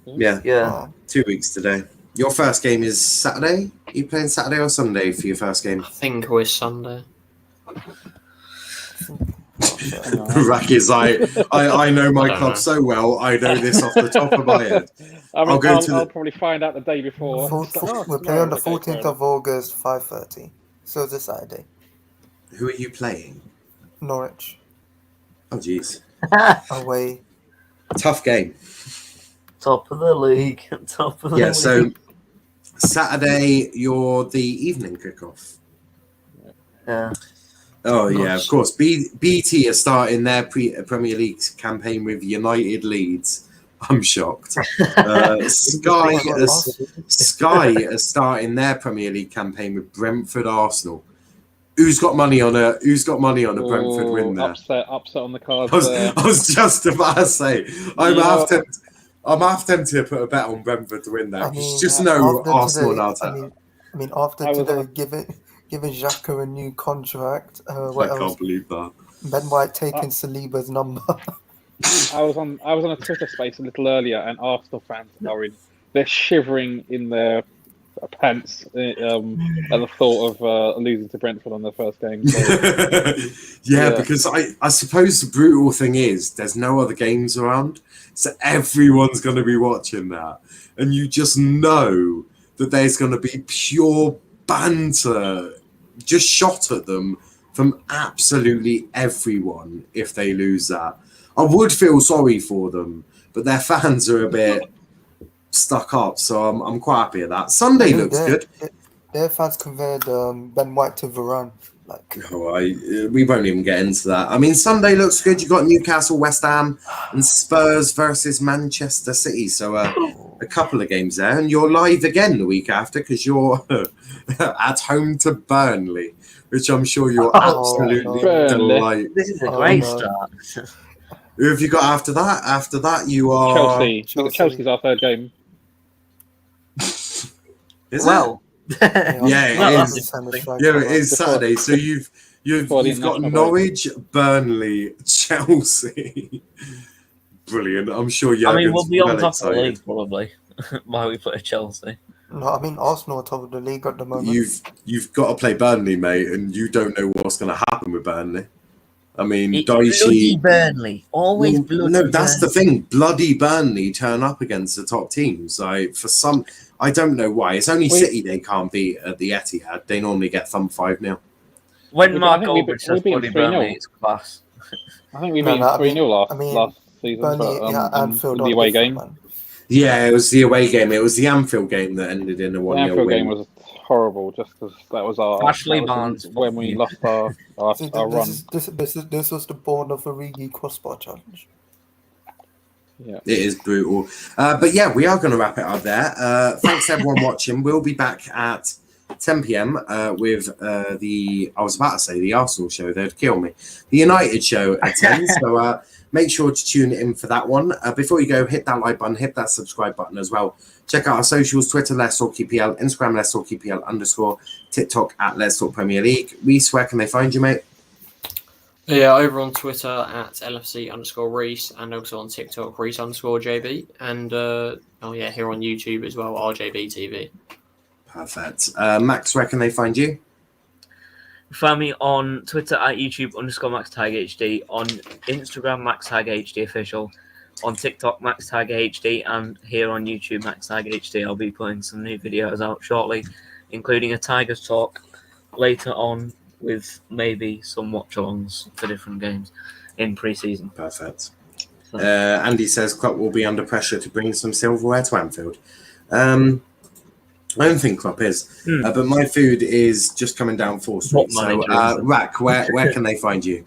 Yeah. Yeah. 2 weeks today. Your first game is Saturday? Are you playing Saturday or Sunday for your first game? I think it was Sunday. shirt. Rakesh, I know my I don't club know. so well. I know this off the top of my head. I mean, I'll go to I'll the. probably find out the day before. We're playing on the 14th of August, 5:30. So it's a Saturday. Who are you playing? Norwich Oh, jeez. away. Tough game. Top of the league. Top of the Yeah, league. so Saturday, you're the evening kickoff. Yeah. Oh, yeah, Nice. of course. BT are starting their Premier League campaign with United Leeds. I'm shocked. Sky are starting their Premier League campaign with Brentford Arsenal. Who's got money on a Brentford win there? Upset on the cards I there. was just about to say I'm half tempted to put a bet on Brentford to win that. I mean, Just know after Arsenal today, and Arteta. I mean, after I was today, on- giving Xhaka a new contract. I What else? can't believe that. Ben White taking Saliba's number. I was on a Twitter space a little earlier, and Arsenal fans they're shivering in their pants at the thought of losing to Brentford on their first game. So, yeah, Yeah. because I suppose the brutal thing is there's no other games around, so everyone's going to be watching that, and you just know that there's going to be pure banter just shot at them from absolutely everyone if they lose that. I would feel sorry for them, but their fans are a bit stuck up, so I'm quite happy at that. Sunday looks good. Their fans compared Ben White to Varane. Like, We won't even get into that. I mean, Sunday looks good. You got Newcastle, West Ham, and Spurs versus Manchester City. So a couple of games there, and you're live again the week after because you're at home to Burnley, which I'm sure you're absolutely delighted. This is a great start. Who have you got after that? After that, you are Chelsea. Chelsea's our third game. Is Well, Yeah, it is. Yeah, it is Before- Saturday. So you've Before the got international break. Norwich, Burnley, Chelsea. Brilliant. I'm sure I mean, Jurgen's we'll be on well top of the excited. league probably. While we play Chelsea. No, I mean Arsenal are top of the league at the moment. You've got to play Burnley, mate, and you don't know what's going to happen with Burnley. I mean, It's bloody Daichi. Burnley, always bloody. No, that's the Burnley. thing. Bloody Burnley turn up against the top teams. I don't know why. It's only City they can't beat at the Etihad. They normally get thumped 5-0. When I Mark think we Goldbridge says beat bloody 3-0. Burnley, it's class. I think we No, beat no, I 3-0 mean- last season. Burnley, but, Anfield in are the away different, game. man. Yeah, it was the away game. It was the Anfield game that ended in a The 1-0 Anfield win. game was horrible, just because that was Ashley that was Barnes, when we fuck lost our See, run. this was the born of Origi crossbar challenge. Yeah. It is brutal. But yeah, we are going to wrap it up there. Thanks to everyone watching. We'll be back at 10 p.m. With the Arsenal show. They'd kill me. The United show at 10. So make sure to tune in for that one. Before you go, hit that like button, hit that subscribe button as well. Check out our socials, Twitter, Let's Talk EPL, Instagram, Let's Talk EPL _ TikTok at Let's Talk Premier League. Rhys, where can they find you, mate? Yeah, over on Twitter at LFC_Rhys and also on TikTok Rhys_JB and here on YouTube as well, RJB TV. Perfect. Max, where can they find you? Find me on Twitter at YouTube _MaxTagHD, on Instagram MaxTagHD official, on TikTok MaxTagHD, and here on YouTube MaxTagHD. I'll be putting some new videos out shortly, including a Tigers talk later on with maybe some watch-alongs for different games in pre-season. Perfect. Andy says Klopp will be under pressure to bring some silverware to Anfield. I don't think Klopp is, but my food is just coming down 4th Street. So, Rack, where can they find you?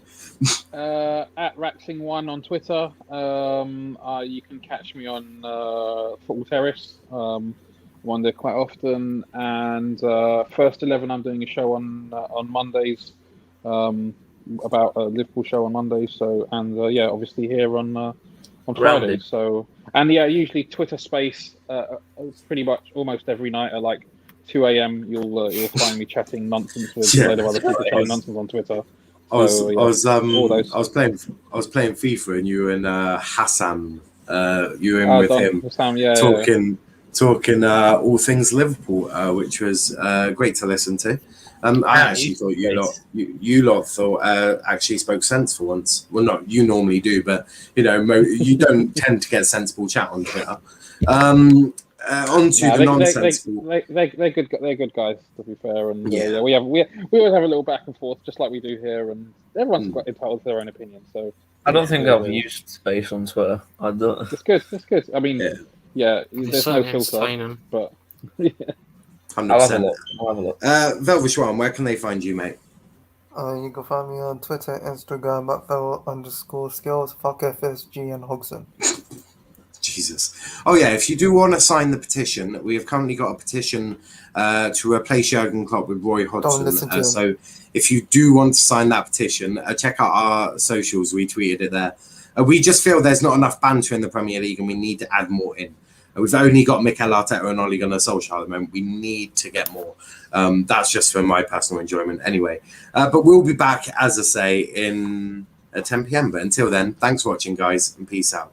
At Raxing1 on Twitter. You can catch me on Football Terrace. One there quite often, and First 11. I'm doing a show on Mondays, about a Liverpool show on Mondays. So obviously here on Fridays. So usually Twitter Space. Pretty much almost every night at like 2 a.m. You'll find me chatting nonsense with a load of other people chatting nonsense on Twitter. I was playing FIFA and you and Hassan. You were in with him, Hassan, talking all things Liverpool, which was great to listen to. I actually thought you lot thought actually spoke sense for once. Well, not you normally do, but you know you don't tend to get sensible chat on Twitter. On to the nonsensical. They're good guys, to be fair, and we always have a little back and forth, just like we do here, and everyone's got entitled to their own opinion. So I don't think I've used space on Twitter. I don't. It's good. I mean, there's no filter, but I'll have a look. Velvet Schwan, where can they find you, mate? You can find me on Twitter, Instagram at @Vel_skills, FuckFSG and Hogson. Jesus. Oh yeah, if you do want to sign the petition, we have currently got a petition to replace Jurgen Klopp with Roy Don't Hodgson. listen to him. So if you do want to sign that petition, check out our socials. We tweeted it there. We just feel there's not enough banter in the Premier League and we need to add more in. We've only got Mikel Arteta and Ole Gunnar Solskjaer at the moment. We need to get more. That's just for my personal enjoyment anyway. But we'll be back, as I say, at 10 p.m. But until then, thanks for watching, guys, and peace out.